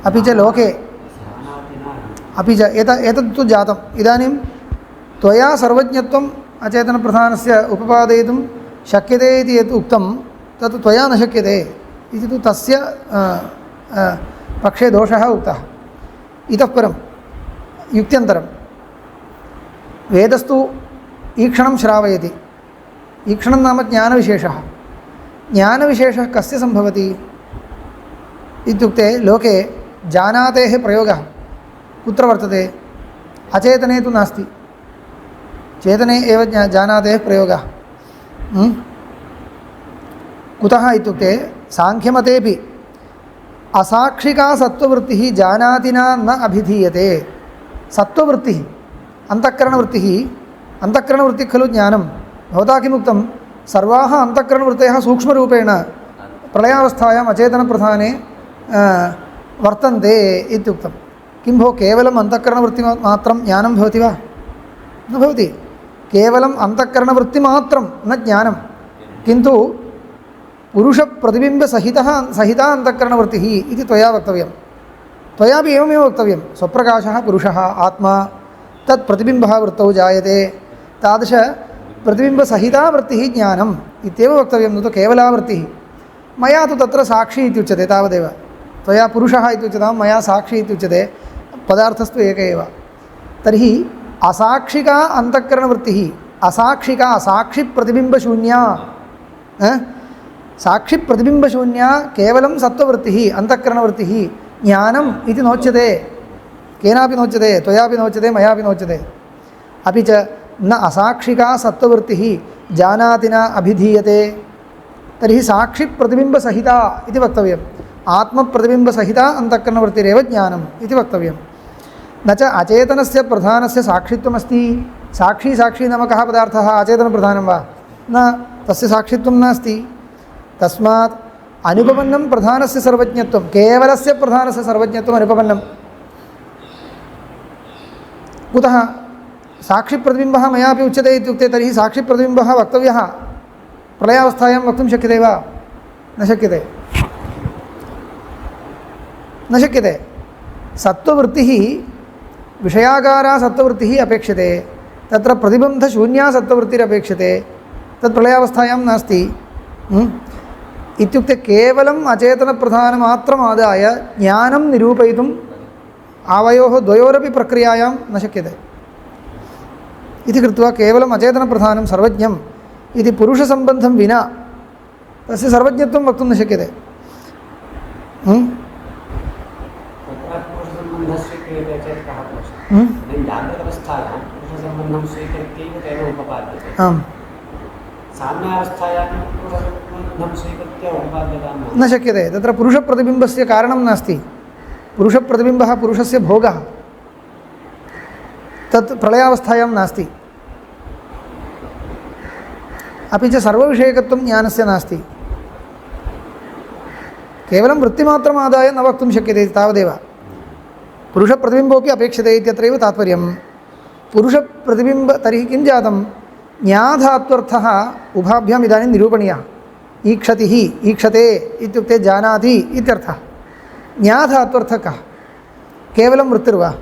अपि च लोके अपि च एतत्तु जातम् इदानीं त्वया सर्वज्ञत्वम् अचेतनप्रधानस्य उपपादयितुं शक्यते इति यत् उक्तं तत् त्वया न शक्यते इति तु तस्य पक्षे दोषः उक्तः इतः परं युक्त्यन्तरं वेदस्तु ईक्षणं श्रावयति ईक्षणं नाम ज्ञानविशेषः ज्ञानविशेषः कस्य सम्भवति इत्युक्ते लोके जानातेः प्रयोगः कुत्र वर्तते अचेतने तु नास्ति चेतने एव जानातेः प्रयोगः कुतः इत्युक्ते साङ्ख्यमतेपि असाक्षिका सत्त्ववृत्तिः जानातिना न अभिधीयते सत्त्ववृत्तिः अन्तःकरणवृत्तिः खलु ज्ञानं भवता किमुक्तं सर्वाः अन्तःकरणवृत्तयः सूक्ष्मरूपेण प्रलयावस्थायाम् अचेतनप्रधाने वर्तन्ते इत्युक्तं किं भो केवलम् अन्तःकरणवृत्तिमात्रं ज्ञानं भवति वा न भवति केवलम् अन्तःकरणवृत्तिमात्रं न ज्ञानं किन्तु पुरुषप्रतिबिम्बसहिता अन्तःकरणवृत्तिः इति त्वया वक्तव्यं त्वयापि एवमेव वक्तव्यं स्वप्रकाशः पुरुषः आत्मा तत् प्रतिबिम्बः वृत्तौ जायते तादृशप्रतिबिम्बसहिता वृत्तिः ज्ञानम् इत्येव वक्तव्यं न तु केवला वृत्तिः मया तु तत्र साक्षी इत्युच्यते तावदेव त्वया पुरुषः इत्युच्यतां मया साक्षी इत्युच्यते पदार्थस्तु एक एव तर्हि असाक्षिका अन्तःकरणवृत्तिः असाक्षिका साक्षिप्रतिबिम्बशून्या साक्षिप्रतिबिम्बशून्या केवलं सत्त्ववृत्तिः अन्तःकरणवृत्तिः ज्ञानम् इति नोच्यते केनापि नोच्यते त्वयापि नोच्यते मयापि नोच्यते अपि च न असाक्षिका सत्त्ववृत्तिः जानाति न अभिधीयते तर्हि साक्षिप्रतिबिम्बसहिता इति वक्तव्यम् आत्मप्रतिबिम्बसहिता अन्तःकरणवृत्तिरेव ज्ञानम् इति वक्तव्यं न च अचेतनस्य प्रधानस्य साक्षित्वमस्ति साक्षी नाम कः पदार्थः अचेतनप्रधानं वा न तस्य साक्षित्वं नास्ति तस्मात् अनुपपन्नं प्रधानस्य सर्वज्ञत्वं केवलस्य प्रधानस्य सर्वज्ञत्वम् अनुपपन्नं कुतः साक्षिप्रतिबिम्बः मयापि उच्यते इत्युक्ते तर्हि साक्षिप्रतिबिम्बः वक्तव्यः प्रलयावस्थायां वक्तुं शक्यते वा न शक्यते सत्त्ववृत्तिः विषयागारा सत्त्ववृत्तिः अपेक्षते तत्र प्रतिबन्धशून्या सत्त्ववृत्तिरपेक्षते तत् प्रलयावस्थायां नास्ति इत्युक्ते केवलम् अचेतनप्रधानमात्रमादाय ज्ञानं निरूपयितुम् आवयोः द्वयोरपि प्रक्रियायां न शक्यते इति कृत्वा केवलम् अचेतनप्रधानं सर्वज्ञम् इति पुरुषसम्बन्धं विना तस्य सर्वज्ञत्वं वक्तुं न शक्यते न शक्यते तत्र पुरुषप्रतिबिम्बस्य कारणं नास्ति पुरुषप्रतिबिम्बः पुरुषस्य भोगः तत् प्रलयावस्थायां नास्ति अपि च सर्वविषयकत्वं ज्ञानस्य नास्ति केवलं वृत्तिमात्रमादाय न वक्तुं शक्यते तावदेव पुरुषप्रतिबिम्बोऽपि अपेक्षते इत्यत्रैव तात्पर्यं पुरुषप्रतिबिम्ब तर्हि किं जातं ज्ञाधात्वर्थः उभाभ्याम् इदानीं निरूपणीयः ईक्षति ईक्षते इत्युक्ते जानाति इत्यर्थः ज्ञाधात्वर्थः कः केवलं वृत्तिर्वा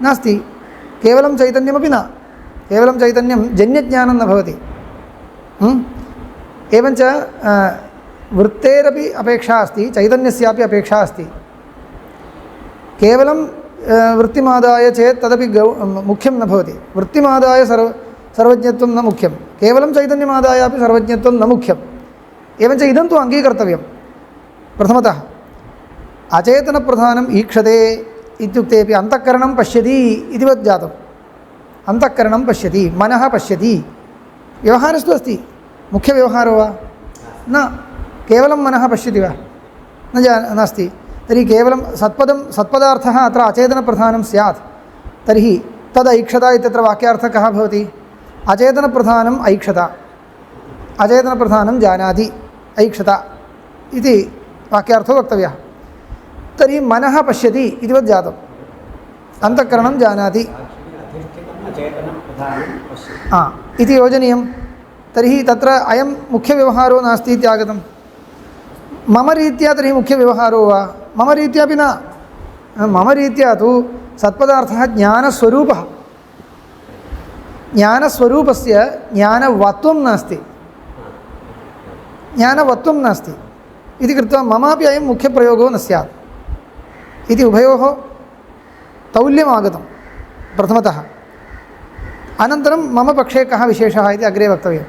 नास्ति केवलं चैतन्यमपि न केवलं चैतन्यं जन्यज्ञानं न भवति एवञ्च वृत्तेरपि अपेक्षा अस्ति चैतन्यस्यापि अपेक्षा अस्ति केवलं वृत्तिमादाय चेत् तदपि मुख्यं न भवति वृत्तिमादाय सर्वज्ञत्वं न मुख्यं केवलं चैतन्यमादाय अपि सर्वज्ञत्वं न मुख्यम् एवञ्च इदं तु अङ्गीकर्तव्यं प्रथमतः अचेतनप्रधानम् ईक्षते इत्युक्तेपि अन्तःकरणं पश्यति इतिवत् जातम् अन्तःकरणं पश्यति मनः पश्यति व्यवहारस्तु अस्ति मुख्यव्यवहारो वा न केवलं मनः पश्यति वा नास्ति तर्हि केवलं सत्पदार्थः अत्र अचेतनप्रधानं स्यात् तर्हि तदैक्षता इत्यत्र वाक्यार्थः कः भवति अचेतनप्रधानम् ऐक्षता अचेतनप्रधानं जानाति ऐक्षता इति वाक्यार्थो वक्तव्यः तर्हि मनः पश्यति इतिवत् जातम् अन्तःकरणं जानाति इति योजनीयं तर्हि तत्र अयं मुख्यव्यवहारो नास्ति इत्यागतं मम रीत्या तर्हि मुख्यव्यवहारो वा मम रीत्यापि न मम रीत्या तु सत्पदार्थः ज्ञानस्वरूपः ज्ञानस्वरूपस्य ज्ञानवत्वं नास्ति ज्ञानवत्वं नास्ति इति कृत्वा ममापि अयं मुख्यप्रयोगो न स्यात् इति उभयोः तौल्यमागतं प्रथमतः अनन्तरं मम पक्षे कः विशेषः इति अग्रे वक्तव्यं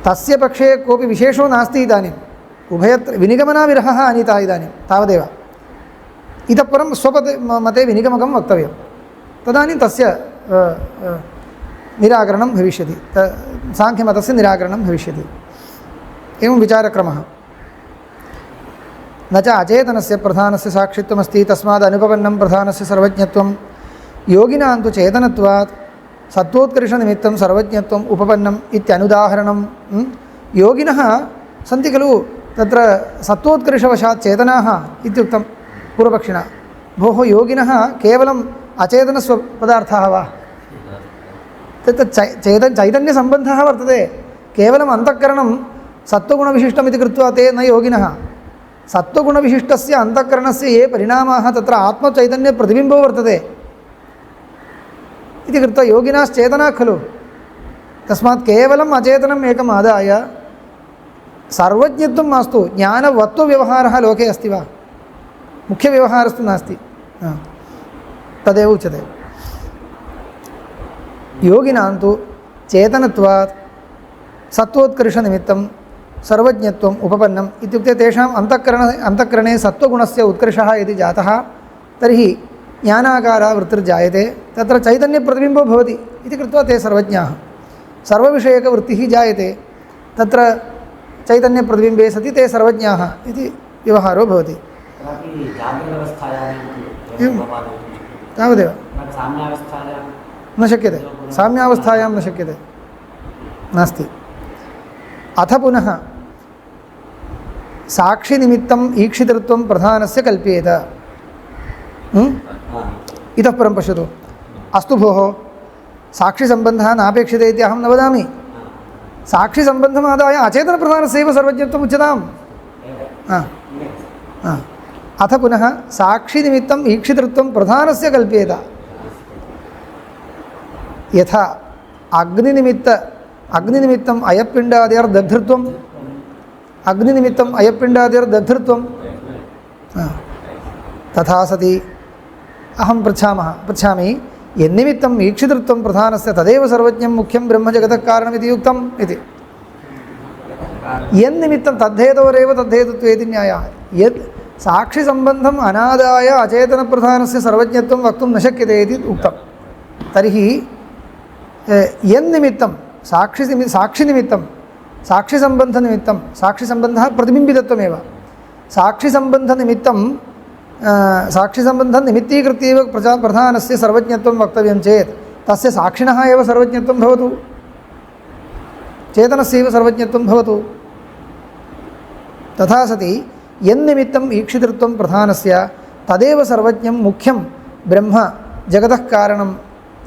तस्य पक्षे कोऽपि विशेषो नास्ति इदानीम् उभयत्र विनिगमनाविरहः अनीतः इदानीं तावदेव इतः परं स्वमते विनिगमकं वक्तव्यं तदानीं तस्य निराकरणं भविष्यति साङ्ख्यमतस्य निराकरणं भविष्यति एवं विचारक्रमः न च अचेतनस्य प्रधानस्य साक्षित्वमस्ति तस्माद् अनुपपन्नं प्रधानस्य सर्वज्ञत्वं योगिनां तु चेतनत्वात् सत्त्वोत्कर्षनिमित्तं सर्वज्ञत्वम् उपपन्नम् इत्यनुदाहरणं योगिनः सन्ति खलु तत्र सत्त्वोत्कर्षवशात् चेतनाः इत्युक्तं पूर्वपक्षिणा भोः योगिनः केवलम् अचेतनस्वपदार्थाः वा तत् चैतन्यसम्बन्धः वर्तते केवलम् अन्तःकरणं सत्त्वगुणविशिष्टमिति कृत्वा ते न योगिनः सत्त्वगुणविशिष्टस्य अन्तःकरणस्य ये परिणामाः तत्र आत्मचैतन्यप्रतिबिम्बो वर्तते इति कृत्वा योगिनाश्चेतनाः खलु तस्मात् केवलम् अचेतनम् एकम् आदाय सर्वज्ञत्वं मास्तु ज्ञानवत्वव्यवहारः लोके अस्ति वा मुख्यव्यवहारस्तु नास्ति तदेव उच्यते योगिनां तु चेतनत्वात् सत्त्वोत्कर्षनिमित्तं सर्वज्ञत्वम् उपपन्नम् इत्युक्ते तेषाम् अन्तःकरणे सत्त्वगुणस्य उत्कर्षः यदि जातः तर्हि ज्ञानाकारा वृत्तिर्जायते तत्र चैतन्यप्रतिबिम्बो भवति इति कृत्वा ते सर्वज्ञाः सर्वविषयकवृत्तिः जायते तत्र चैतन्यप्रतिबिम्बे सति ते सर्वज्ञाः इति व्यवहारो भवति तावदेव न शक्यते साम्यावस्थायां न शक्यते नास्ति अथ पुनः साक्षिनिमित्तम् ईक्षितृत्वं प्रधानस्य कल्प्येत इतः परं पश्यतु अस्तु भोः साक्षिसम्बन्धः नापेक्षते इति अहं न वदामि साक्षिसम्बन्धमादाय अचेतनप्रधानस्यैव सर्वज्ञत्वम् उच्यताम् अथ पुनः साक्षिनिमित्तम् ईक्षितृत्वं प्रधानस्य कल्प्येत यथा अग्निनिमित्तम् अयपिण्डादिर्दद्धृत्वम् अग्निनिमित्तम् अयपिण्डादिर्दद्धृत्वं तथा सति अहं पृच्छामि यन्निमित्तम् ईक्षितृत्वं प्रधानस्य तदेव सर्वज्ञं मुख्यं ब्रह्मजगतः कारणमिति युक्तम् इति यन्निमित्तं तद्धेतोरेव तद्धेतुत्वे इति न्यायः यत् साक्षिसम्बन्धम् अनादाय अचेतनप्रधानस्य सर्वज्ञत्वं वक्तुं न शक्यते इति उक्तं तर्हि यन्निमित्तं साक्षिनिमित्तं साक्षिसम्बन्धनिमित्तं साक्षिसम्बन्धः प्रतिबिम्बितत्वमेव साक्षिसम्बन्धनिमित्तं साक्षिसम्बन्धनिमित्तीकृत्यैव प्रधानस्य सर्वज्ञत्वं वक्तव्यं चेत् तस्य साक्षिणः एव सर्वज्ञत्वं भवतु चेतनस्यैव सर्वज्ञत्वं भवतु तथा सति यन्निमित्तम् ईक्षितृत्वं प्रधानस्य तदेव सर्वज्ञं मुख्यं ब्रह्म जगतः कारणम्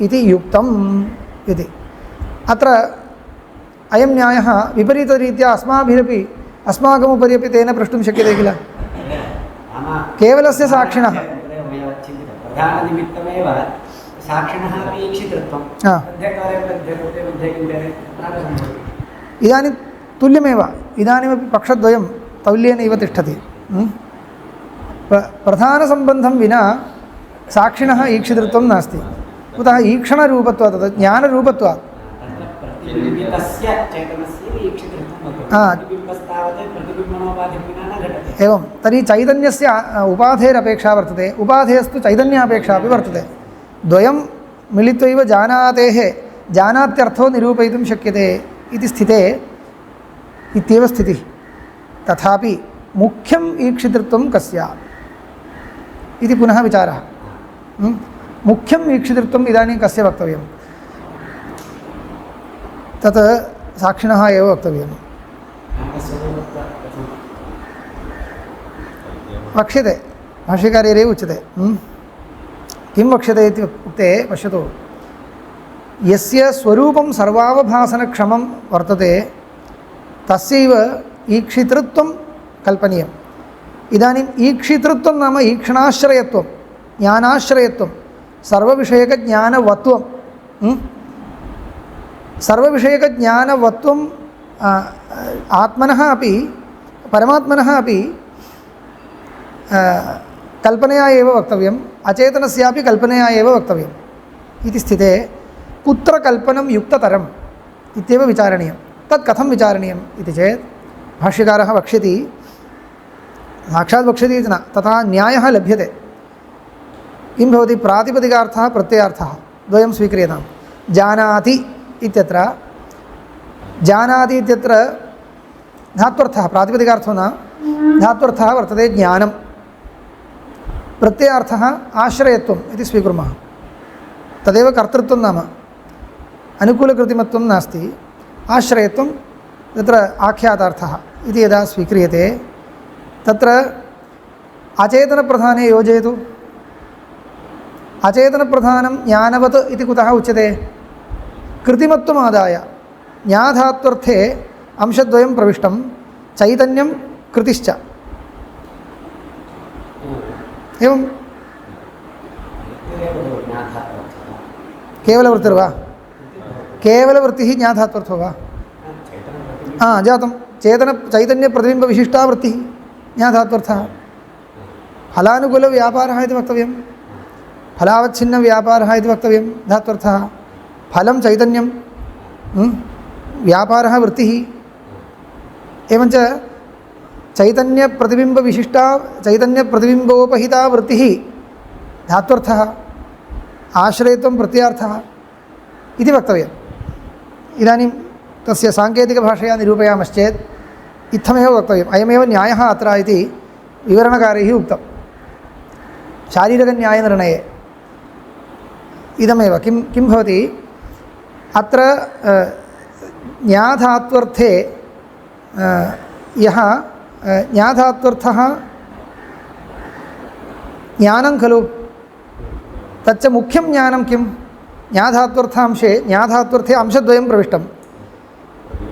इति युक्तम् इति। अत्र अयं न्यायः विपरीतरीत्या अस्माभिरपि अस्माकमुपरि अपि तेन प्रष्टुं शक्यते किल। केवलस्य साक्षिणः प्रधाननिमित्तमेव साक्षिणः अपि ईक्षितृत्वं इदानीं तुल्यमेव इदानीमपि पक्षद्वयं तौल्येनैव तिष्ठति। प्रधानसम्बन्धं विना साक्षिणः ईक्षितृत्वं नास्ति। कुतः ईक्षणरूपत्वात् तत् ज्ञानरूपत्वात्। एवं तर्हि चैतन्यस्य उपाधेरपेक्षा वर्तते, उपाधेस्तु चैतन्यापेक्षा अपि वर्तते। द्वयं मिलित्वैव जानातेः जानात्यर्थो निरूपयितुं शक्यते इति स्थिते इत्येव स्थितिः। तथापि मुख्यम् ईक्षितृत्वं कस्य इति पुनः विचारः। मुख्यम् ईक्षितृत्वम् इदानीं कस्य वक्तव्यं? तत् साक्षिणः एव वक्तव्यं। वक्ष्यते भाष्यकार्यैरेव उच्यते। किं वक्ष्यते इत्युक्ते पश्यतु, यस्य स्वरूपं सर्वावभासनक्षमं वर्तते तस्यैव ईक्षितृत्वं कल्पनीयम्। इदानीम् ईक्षितृत्वं नाम ईक्षणाश्रयत्वं, ज्ञानाश्रयत्वं, सर्वविषयकज्ञानवत्वं। सर्वविषयकज्ञानवत्वं आत्मनः अपि परमात्मनः अपि कल्पनया एव वक्तव्यम्, अचेतनस्यापि कल्पनया एव वक्तव्यम् इति स्थिते कुत्र कल्पनं युक्ततरम् इत्येव विचारणीयं। तत् कथं विचारणीयम् इति चेत् भाष्यकारः वक्ष्यति, साक्षात् वक्ष्यति इति न, तथा न्यायः लभ्यते। किं भवति? प्रातिपदिकार्थः प्रत्ययार्थः द्वयं स्वीक्रियतां। जानाति इत्यत्र धात्वर्थः, प्रातिपदिकार्थो न, धात्वर्थः वर्तते ज्ञानं, प्रत्ययार्थः आश्रयत्वम् इति स्वीकुर्मः। तदेव कर्तृत्वं नाम अनुकूलकृतिमत्वं नास्ति, आश्रयत्वं तत्र आख्यातार्थः इति यदा स्वीक्रियते तत्र अचेतनप्रधाने योजयतु। अचेतनप्रधानं ज्ञानवत् इति कुतः उच्यते? कृतिमत्वमादाय ज्ञाधात्वर्थे अंशद्वयं प्रविष्टं, चैतन्यं कृतिश्च। एवं केवलवृत्तिर्वा? केवलवृत्तिः ज्ञाधात्वर्थो वा? जातं चैतन्यप्रतिबिम्बविशिष्टा वृत्तिः ज्ञाधात्वर्थः। फलानुकूलव्यापारः इति वक्तव्यं, फलावच्छिन्नव्यापारः इति वक्तव्यं धात्वर्थः। फलं चैतन्यं, व्यापारः वृत्तिः। एवञ्च चैतन्यप्रतिबिम्बविशिष्टा चैतन्यप्रतिबिम्बोपहिता वृत्तिः धात्वर्थः, आश्रयत्वं प्रत्ययार्थः इति वक्तव्यम्। इदानीं तस्य साङ्केतिकभाषया निरूपयामश्चेत् इत्थमेव वक्तव्यम्। अयमेव न्यायः अत्र इति विवरणकारैः उक्तं शारीरकन्यायनिर्णये। इदमेव किं भवति अत्र ज्ञाधात्वर्थे यः ज्ञाधात्वर्थः ज्ञानं खलु, तच्च मुख्यं ज्ञानं किं? ज्ञाधात्वर्थांशे ज्ञाधात्वर्थे अंशद्वयं प्रविष्टं,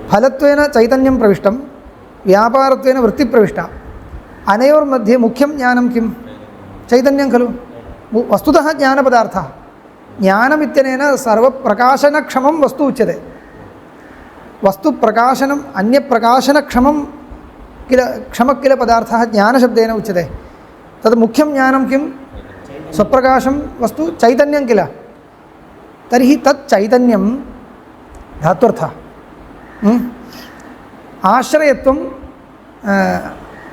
फलत्वेन चैतन्यं प्रविष्टं, व्यापारत्वेन वृत्तिप्रविष्टा। अनयोर्मध्ये मुख्यं ज्ञानं किं? चैतन्यं खलु। वस्तुतः ज्ञानपदार्थः। ज्ञानमित्यनेन सर्वप्रकाशनक्षमं वस्तु उच्यते। वस्तुप्रकाशनम् अन्यप्रकाशनक्षमं किल पदार्थः ज्ञानशब्देन उच्यते। तद् मुख्यं ज्ञानं किं? स्वप्रकाशं वस्तु चैतन्यं किल। तर्हि तत् चैतन्यं धात्वर्थः। आश्रयत्वं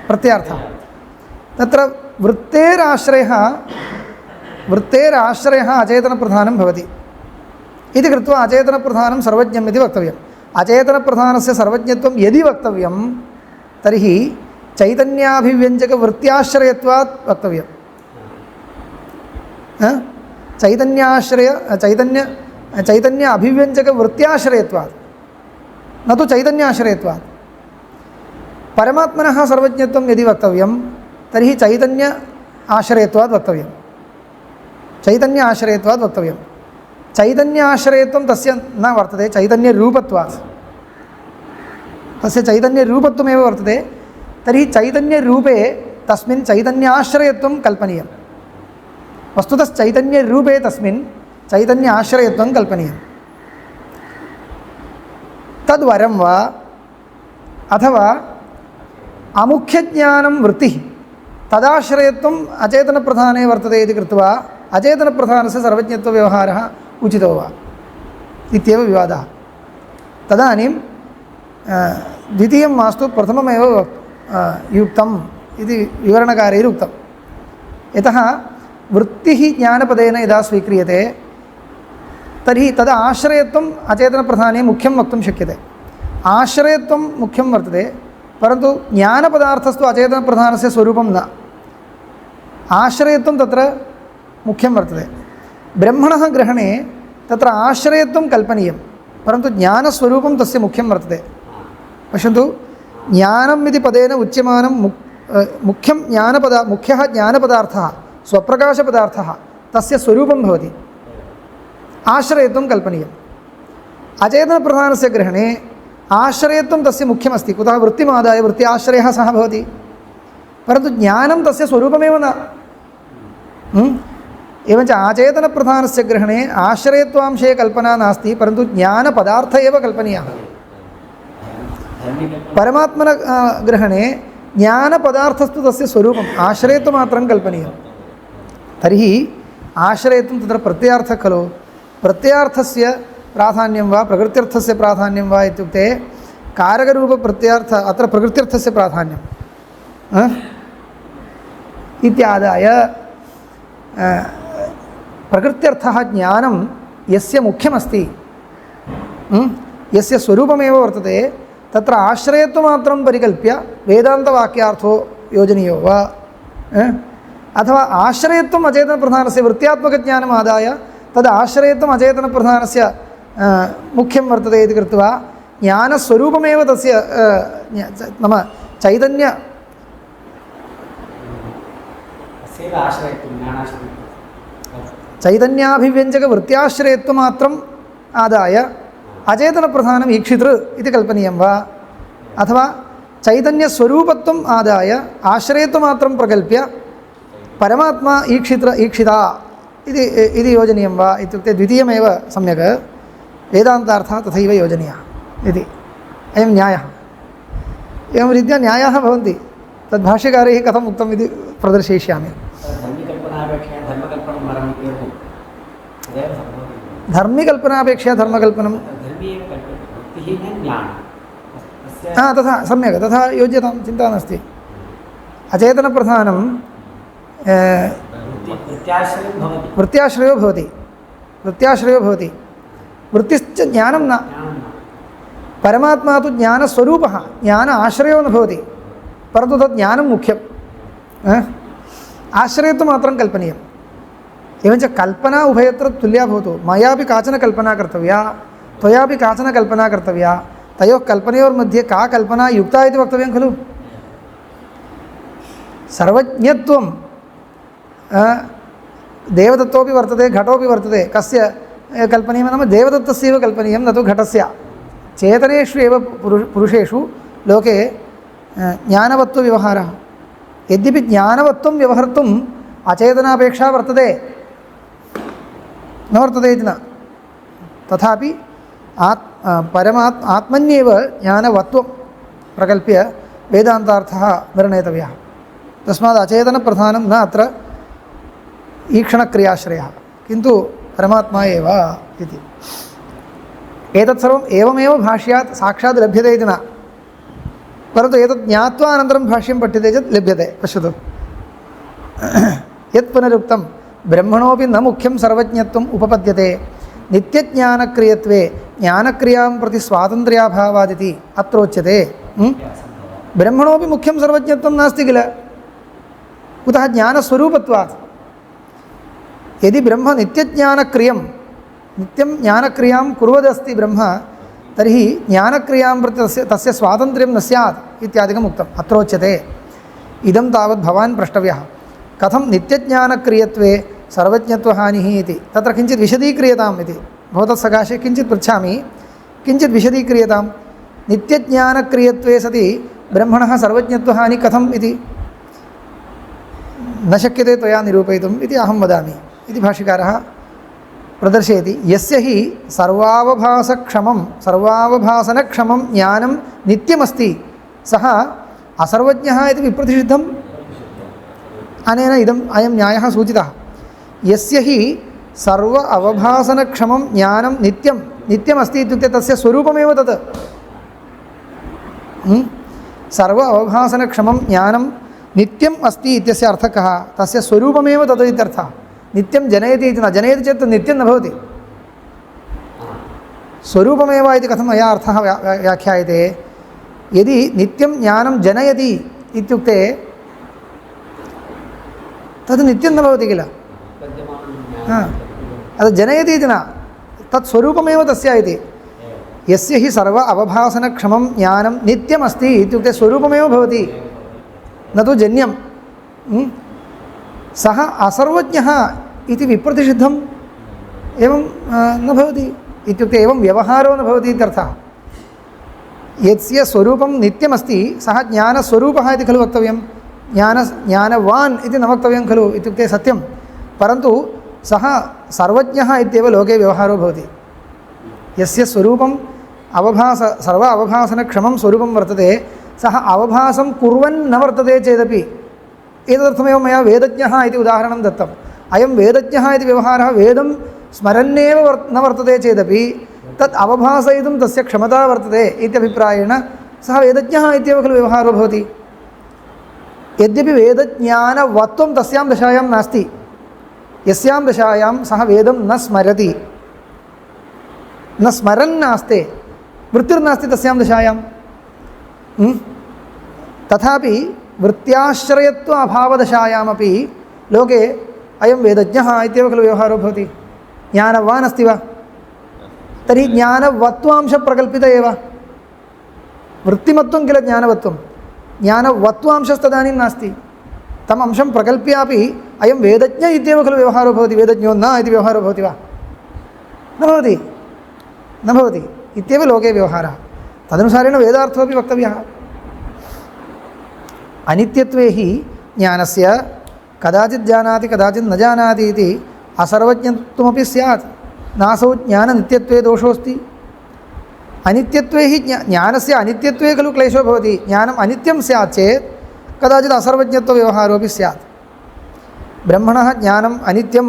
प्रत्ययार्थः। तत्र वृत्तेराश्रयः अचेतनप्रधानं भवति इति कृत्वा अचेतनप्रधानं सर्वज्ञम् इति वक्तव्यम्। अचेतनप्रधानस्य सर्वज्ञत्वं यदि वक्तव्यं तर्हि चैतन्याभिव्यञ्जकवृत्त्याश्रयत्वात् वक्तव्यम्। चैतन्य अभिव्यञ्जकवृत्त्याश्रयत्वात्, न तु चैतन्याश्रयत्वात्। परमात्मनः सर्वज्ञत्वं यदि वक्तव्यं तर्हि आश्रयत्वाद् वक्तव्यं चैतन्य आश्रयत्वाद् वक्तव्यं चैतन्य आश्रयत्वं तस्य न वर्तते चैतन्यरूपत्वात् तस्य चैतन्यरूपत्वमेव वर्तते तर्हि चैतन्यरूपे तस्मिन् चैतन्याश्रयत्वं कल्पनीयं वस्तुतः चैतन्यरूपे तस्मिन् चैतन्याश्रयत्वं कल्पनीयं तद्वरं वा अथवा अमुख्यज्ञानं वृत्तिः तदाश्रयत्वम् अचेतनप्रधाने वर्तते इति कृत्वा अचेतनप्रधानस्य सर्वज्ञत्वव्यवहारः उचितो वा इत्येव विवादः तदानीं द्वितीयं मास्तु प्रथममेव युक्तम् इति विवरणकारैरुक्तं यतः वृत्तिः ज्ञानपदेन यदा स्वीक्रियते तर्हि तदा आश्रयत्वम् अचेतनप्रधाने मुख्यं वक्तुं शक्यते आश्रयत्वं मुख्यं वर्तते परन्तु ज्ञानपदार्थस्तु अचेतनप्रधानस्य स्वरूपं न आश्रयत्वं तत्र मुख्यं वर्तते ब्रह्मणः ग्रहणे तत्र आश्रयत्वं कल्पनीयं परन्तु ज्ञानस्वरूपं तस्य मुख्यं वर्तते पश्यन्तु ज्ञानम् इति पदेन उच्यमानं मुख्यः ज्ञानपदार्थः स्वप्रकाशपदार्थः तस्य स्वरूपं भवति आश्रयत्वं कल्पनीयम् अचेतनप्रधानस्य ग्रहणे आश्रयत्वं तस्य मुख्यमस्ति कुतः वृत्तिमादाय वृत्ति आश्रयः सः भवति परन्तु ज्ञानं तस्य स्वरूपमेव न एवञ्च आचेतनप्रधानस्य ग्रहणे आश्रयत्वांशे कल्पना नास्ति परन्तु ज्ञानपदार्थ एव कल्पनीयः परमात्मन ग्रहणे ज्ञानपदार्थस्तु तस्य स्वरूपम् आश्रयत्वमात्रं कल्पनीयं तर्हि आश्रयत्वं तत्र प्रत्ययार्थः खलु प्रत्ययार्थस्य प्राधान्यं वा प्रकृत्यर्थस्य प्राधान्यं वा इत्युक्ते कारकरूपप्रत्ययार्थ अत्र प्रकृत्यर्थस्य प्राधान्यं इत्यादाय प्रकृत्यर्थः ज्ञानं यस्य मुख्यमस्ति यस्य स्वरूपमेव वर्तते तत्र आश्रयत्वमात्रं परिकल्प्य वेदान्तवाक्यार्थो योजनीयो वा अथवा आश्रयत्वम् अचेतनप्रधानस्य वृत्त्यात्मकज्ञानम् आदाय तद् आश्रयत्वम् अचेतनप्रधानस्य मुख्यं वर्तते इति कृत्वा ज्ञानस्वरूपमेव तस्य नाम चैतन्य चैतन्याभिव्यञ्जकवृत्त्याश्रयत्वमात्रम् आदाय अचेतनप्रधानम् ईक्षितृ इति कल्पनीयं वा अथवा चैतन्यस्वरूपत्वम् आदाय आश्रयत्वमात्रं प्रकल्प्य परमात्मा ईक्षिता इति योजनीयं वा इत्युक्ते द्वितीयमेव सम्यक् वेदान्तार्थः तथैव योजनीयः इति अयं न्यायः एवं रीत्या न्यायाः भवन्ति तद्भाष्यकारैः कथम् उक्तम् इति प्रदर्शयिष्यामि धर्मिकल्पनापेक्षया धर्मकल्पनं तथा सम्यक् तथा योज्यतां चिन्ता नास्ति अचेतनप्रधानं वृत्त्याश्रयो भवति वृत्तिश्च ज्ञानं न परमात्मा तु ज्ञानस्वरूपः ज्ञान आश्रयो न भवति परन्तु तत् ज्ञानं मुख्यम् आश्रयत्वमात्रं कल्पनीयम् एवञ्च कल्पना उभयत्र तुल्या भवतु मयापि काचन कल्पना कर्तव्या त्वयापि काचन कल्पना कर्तव्या तयोः कल्पनयोर्मध्ये का कल्पना युक्ता इति वक्तव्यं खलु सर्वज्ञत्वं देवदत्तोपि वर्तते घटोपि वर्तते कस्य कल्पनीयं नाम देवदत्तस्यैव कल्पनीयं न तु घटस्य चेतनेषु एव पुरुषेषु लोके ज्ञानवत्वव्यवहारः यद्यपि ज्ञानवत्वं व्यवहर्तुम् अचेतनापेक्षा वर्तते न वर्तते इति न तथापि आत्मन्येव ज्ञानवत्वं प्रकल्प्य वेदान्तार्थः निर्णेतव्यः तस्मात् अचेतनप्रधानं न अत्र ईक्षणक्रियाश्रयः किन्तु परमात्मा एव इति एतत् सर्वम् एवमेव भाष्यात् साक्षात् लभ्यते इति न परन्तु एतत् ज्ञात्वा अनन्तरं भाष्यं पठ्यते चेत् लभ्यते पश्यतु यत् पुनरुक्तं ब्रह्मणोऽपि न मुख्यं सर्वज्ञत्वम् उपपद्यते नित्यज्ञानक्रियत्वे ज्ञानक्रियां प्रति स्वातन्त्र्याभावादिति अत्रोच्यते ब्रह्मणोऽपि मुख्यं सर्वज्ञत्वं नास्ति किल कुतः ज्ञानस्वरूपत्वात् यदि ब्रह्म नित्यज्ञानक्रियं नित्यं ज्ञानक्रियां कुर्वदस्ति ब्रह्म तर्हि ज्ञानक्रियां प्रति तस्य स्वातन्त्र्यं न स्यात् इत्यादिकम् उक्तम् अत्रोच्यते इदं तावत् भवान् प्रष्टव्यः कथं नित्यज्ञानक्रियत्वे सर्वज्ञत्वहानिः इति तत्र किञ्चित् विशदीक्रियताम् इति भवतः सकाशे किञ्चित् पृच्छामि, किञ्चित् विशदीक्रियतां। नित्यज्ञानक्रियत्वे सति ब्रह्मणः सर्वज्ञत्वहानि कथम् इति न शक्यते त्वया निरूपयितुम् इति अहं वदामि इति भाष्यकारः प्रदर्शयति। यस्य हि सर्वावभासनक्षमं ज्ञानं नित्यमस्ति सः असर्वज्ञः इति विप्रतिषिद्धम्। अनेन अयं न्यायः सूचितः। यस्य हि सर्व अवभासनक्षमं ज्ञानं नित्यमस्ति इत्युक्ते तस्य स्वरूपमेव तत्। सर्व अवभासनक्षमं ज्ञानं नित्यम् अस्ति इत्यस्य अर्थः कः? तस्य स्वरूपमेव तत् इत्यर्थः। नित्यं जनयति इति न, जनयति चेत् नित्यं न भवति। स्वरूपमेव इति कथं मया अर्थः व्याख्यायते? यदि नित्यं ज्ञानं जनयति इत्युक्ते तद् नित्यं न भवति किल? तद् जनयति इति न, तत् स्वरूपमेव तस्य इति। यस्य हि सर्व अवभासनक्षमं ज्ञानं नित्यमस्ति इत्युक्ते स्वरूपमेव भवति, न तु जन्यं। सः असर्वज्ञः इति विप्रतिषिद्धम् एवं न भवति इत्युक्ते एवं व्यवहारो न भवति इत्यर्थः। यस्य स्वरूपं नित्यमस्ति सः ज्ञानस्वरूपः इति खलु वक्तव्यं, ज्ञानवान् इति न वक्तव्यं खलु इत्युक्ते सत्यं। परन्तु सः सर्वज्ञः इत्येव लोके व्यवहारो भवति। यस्य स्वरूपम् सर्व अवभासनक्षमं स्वरूपं वर्तते सः अवभासं कुर्वन् न वर्तते चेदपि, एतदर्थमेव मया वेदज्ञः इति उदाहरणं दत्तम्। अयं वेदज्ञः इति व्यवहारः वेदं स्मरन्नेव न वर्तते चेदपि तत् अवभासयितुं तस्य क्षमता वर्तते इत्यभिप्रायेण सः वेदज्ञः इत्येव खलु व्यवहारो भवति। यद्यपि वेदज्ञानवत्वं तस्यां दशायां नास्ति, यस्यां दशायां सः वेदं न स्मरति, न स्मरन्नास्ते, वृत्तिर्नास्ति तस्यां दशायां। तथापि वृत्त्याश्रयत्व अभावदशायामपि लोके अयं वेदज्ञः इत्येव खलु व्यवहारो भवति। ज्ञानवान् अस्ति वा? तर्हि ज्ञानवत्वांशप्रकल्पित एव। वृत्तिमत्वं किल ज्ञानवत्वं, ज्ञानवत्वांशस्तदानीं नास्ति। तम् अंशं प्रकल्प्यापि अयं वेदज्ञ इत्येव खलु व्यवहारो भवति। वेदज्ञो न इति व्यवहारो भवति वा? न भवति, न भवति इत्येव लोके व्यवहारः। तदनुसारेण वेदार्थोपि वक्तव्यः। अनित्यत्वे हि ज्ञानस्य कदाचित् जानाति कदाचित् न जानाति इति असर्वज्ञत्वमपि स्यात्। नासौ ज्ञाननित्यत्वे दोषोऽस्ति। अनित्यत्वे हि ज्ञानस्य अनित्यत्वे खलु क्लेशो भवति। ज्ञानम् अनित्यं स्यात् चेत् कदाचित् असर्वज्ञत्वव्यवहारोऽपि स्यात्। ब्रह्मणः ज्ञानम् अनित्यं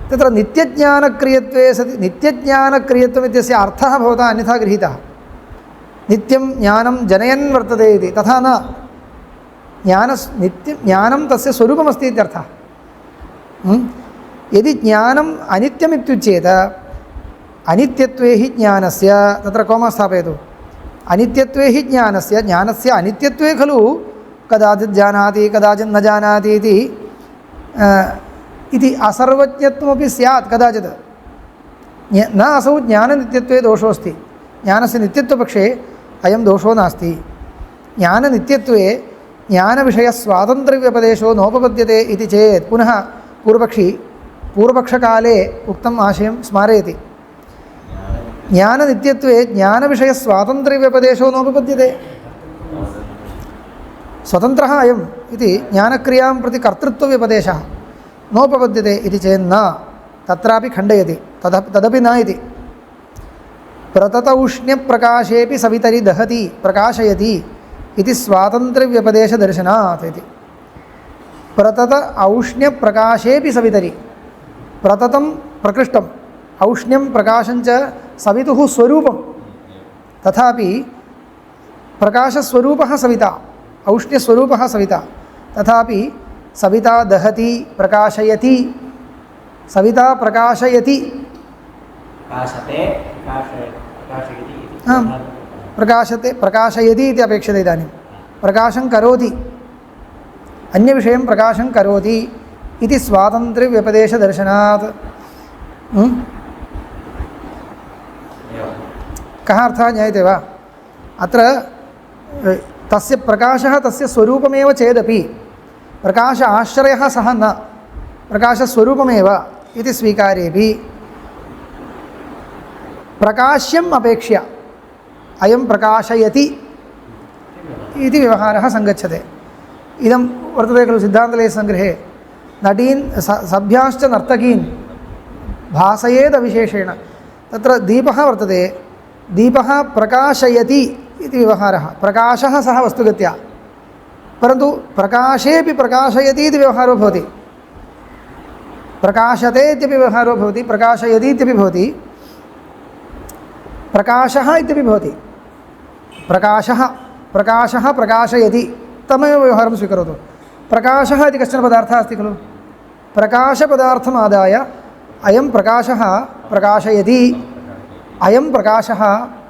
तत्र नित्यज्ञानक्रियत्वे सति नित्यज्ञानक्रियत्वम् इत्यस्य अर्थः भवता अन्यथा गृहीतः। नित्यं ज्ञानं जनयन् वर्तते इति, तथा न। ज्ञानं तस्य स्वरूपमस्ति इत्यर्थः। यदि ज्ञानम् अनित्यमित्युच्येत अनित्यत्वे हि ज्ञानस्य, तत्र कोमा स्थापयतु, अनित्यत्वे हि ज्ञानस्य अनित्यत्वे खलु कदाचित् जानाति कदाचित् न जानाति इति असर्वज्ञत्वमपि स्यात् कदाचित्। न असौ ज्ञाननित्यत्वे दोषोऽस्ति। ज्ञानस्य नित्यत्वपक्षे अयं दोषो नास्ति। ज्ञाननित्यत्वे ज्ञानविषयस्वातन्त्र्यव्यपदेशो नोपपद्यते इति चेत् पुनः पूर्वपक्षी पूर्वपक्षकाले उक्तम् आशयं स्मारयति। ज्ञाननित्यत्वे ज्ञानविषयस्वातन्त्र्यव्यपदेशो नोपपद्यते। स्वतन्त्रः अयम् इति ज्ञानक्रियां प्रति कर्तृत्वव्यपदेशः नोपपद्यते इति चेन्न, तत्रापि खण्डयति। तदपि न इति। प्रततौष्ण्यप्रकाशेऽपि सवितरि दहति प्रकाशयति इति स्वातन्त्र्यव्यपदेशदर्शनात् इति। प्रतत औष्ण्यप्रकाशेऽपि सवितरि, प्रततं प्रकृष्टम्, औष्ण्यं प्रकाशञ्च सवितुः स्वरूपं, तथापि प्रकाशस्वरूपः सविता, औष्ण्यस्वरूपः सविता, तथापि सविता दहति प्रकाशयति, सविता प्रकाशयति, प्रकाशते प्रकाशयति इति अपेक्षते। इदानीं प्रकाशं करोति, अन्यविषयं प्रकाशं करोति इति स्वातन्त्र्यव्यपदेशदर्शनात्। कः अर्थः ज्ञायते वा? अत्र तस्य प्रकाशः तस्य स्वरूपमेव चेदपि प्रकाश आश्रयः सः न प्रकाशस्वरूपमेव इति स्वीकारेऽपि प्रकाश्यम् अपेक्ष्य अयं प्रकाशयति इति व्यवहारः सङ्गच्छते। इदं वर्तते खलु सिद्धान्तलेशसङ्ग्रहे नटीन् सभ्याश्च नर्तकीन् भासयेदविशेषेण। तत्र दीपः वर्तते, दीपः प्रकाशयति इति व्यवहारः, प्रकाशः सः वस्तुगत्या, परन्तु प्रकाशेऽपि प्रकाशयति इति व्यवहारो भवति, प्रकाशते इत्यपि व्यवहारो भवति, प्रकाशयति इत्यपि भवति, प्रकाशः इत्यपि भवति। प्रकाशः प्रकाशः प्रकाशयति तमेव व्यवहारं स्वीकरोतु। प्रकाशः इति कश्चन पदार्थः अस्ति खलु, प्रकाशपदार्थमादाय अयं प्रकाशः प्रकाशयति, अयं प्रकाशः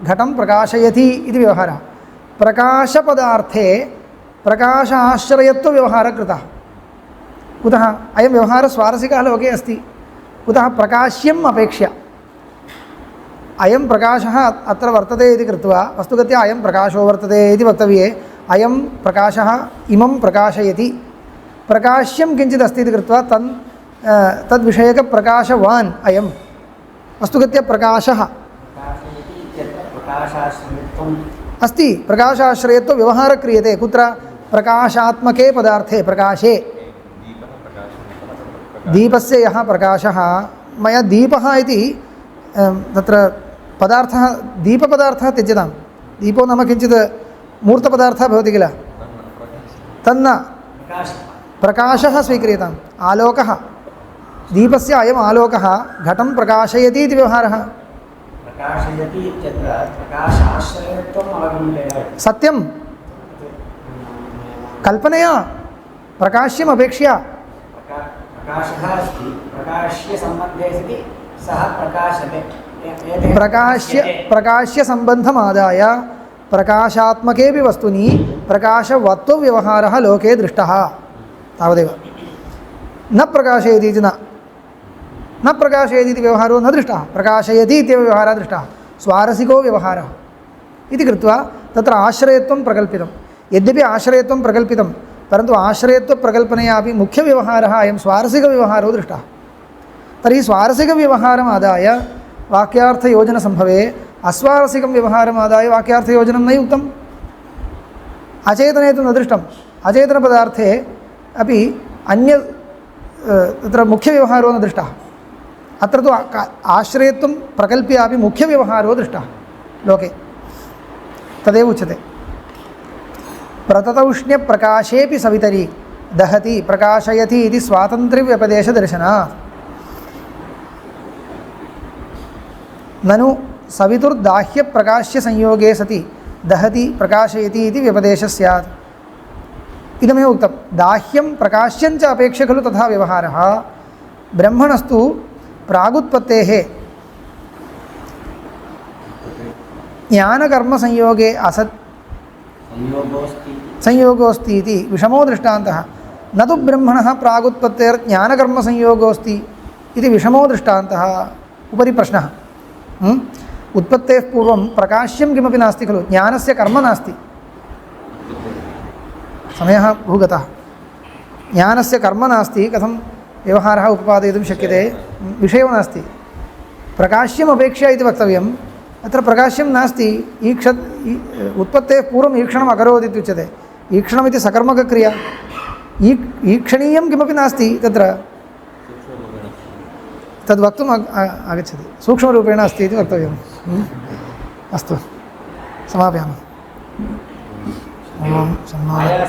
घटं प्रकाशयति इति व्यवहारः। प्रकाशपदार्थे प्रकाशाश्रयत्वव्यवहारः कृतः। कुतः अयं व्यवहारः स्वारसिकः लोके अस्ति, कुतः प्रकाश्यम् अपेक्ष्य अयं प्रकाशः अत्र वर्तते इति कृत्वा वस्तुगत्या अयं प्रकाशो वर्तते इति वक्तव्ये अयं प्रकाशः इमं प्रकाशयति, प्रकाश्यं किञ्चित् अस्ति इति कृत्वा तद्विषयकप्रकाशवान् अयं वस्तुगत्या प्रकाशः अस्ति। प्रकाशाश्रयत्व व्यवहारः क्रियते कुत्र? प्रकाशात्मके पदार्थे, प्रकाशे। दीपस्य यः प्रकाशः, मया दीपः इति तत्र पदार्थः, दीपपदार्थः त्यज्यतां। दीपो नाम किञ्चित् मूर्तपदार्थः भवति किल, तन्न प्रकाशः स्वीक्रियताम्। आलोकः, दीपस्य अयम् आलोकः घटं प्रकाशयति इति व्यवहारः। सत्यं कल्पनया प्रकाश्यम् अपेक्ष्य प्रकाश्यसम्बन्धमादाय प्रकाशात्मकेऽपि वस्तुनि प्रकाशवत्वव्यवहारः लोके दृष्टः, तावदेव। न प्रकाशयति इति न प्रकाशयति इति व्यवहारो न दृष्टः, प्रकाशयति इत्येव व्यवहारः दृष्टः, स्वारसिको व्यवहारः इति कृत्वा तत्र आश्रयत्वं प्रकल्पितं। यद्यपि आश्रयत्वं प्रकल्पितं, परन्तु आश्रयत्वप्रकल्पनयापि मुख्यव्यवहारः अयं स्वारसिकव्यवहारो दृष्टः। तर्हि स्वारसिकव्यवहारम् आदाय वाक्यार्थयोजनसम्भवे अस्वारसिकं व्यवहारम् आदाय वाक्यार्थयोजनं न युक्तम्। अचेतने तु न दृष्टम्, अचेतनपदार्थे अपि अन्य तत्र मुख्यव्यवहारो न दृष्टः। अत्र तु आश्रयत्वं प्रकल्प्यापि मुख्यव्यवहारो दृष्टः लोके, तदेव उच्यते। प्रततौष्ण्यप्रकाशेऽपि सवितरि दहति प्रकाशयति इति स्वातन्त्र्यव्यपदेशदर्शनात्। ननु सवितुर्दाह्यप्रकाश्यसंयोगे सति दहति प्रकाशयति इति व्यपदेशः स्यात्। इदमेव उक्तं, दाह्यं प्रकाश्यञ्च अपेक्ष्य खलु तथा व्यवहारः। ब्रह्मणस्तु प्रागुत्पत्तेः ज्ञानकर्मसंयोगे असत् संयोगोऽस्ति इति विषमो दृष्टान्तः। न तु ब्रह्मणः प्रागुत्पत्तेर्ज्ञानकर्मसंयोगोऽस्ति इति विषमो दृष्टान्तः। उपरि प्रश्नः, उत्पत्तेः पूर्वं प्रकाश्यं किमपि नास्ति खलु, ज्ञानस्य कर्म नास्ति। समयः बहु गतः। ज्ञानस्य कर्म नास्ति, कथं व्यवहारः उपपादयितुं शक्यते? विषयो नास्ति। प्रकाश्यम् अपेक्ष्य इति वक्तव्यम्, अत्र प्रकाश्यं नास्ति। उत्पत्तेः पूर्वम् ईक्षणम् अकरोत् इत्युच्यते। ईक्षणमिति सकर्मकक्रिया, ईक्षणीयं किमपि नास्ति तत्र, तद्वक्तुम् आगच्छति। सूक्ष्मरूपेण अस्ति इति वक्तव्यम्। अस्तु, समापयामः। ओम सम्मानः।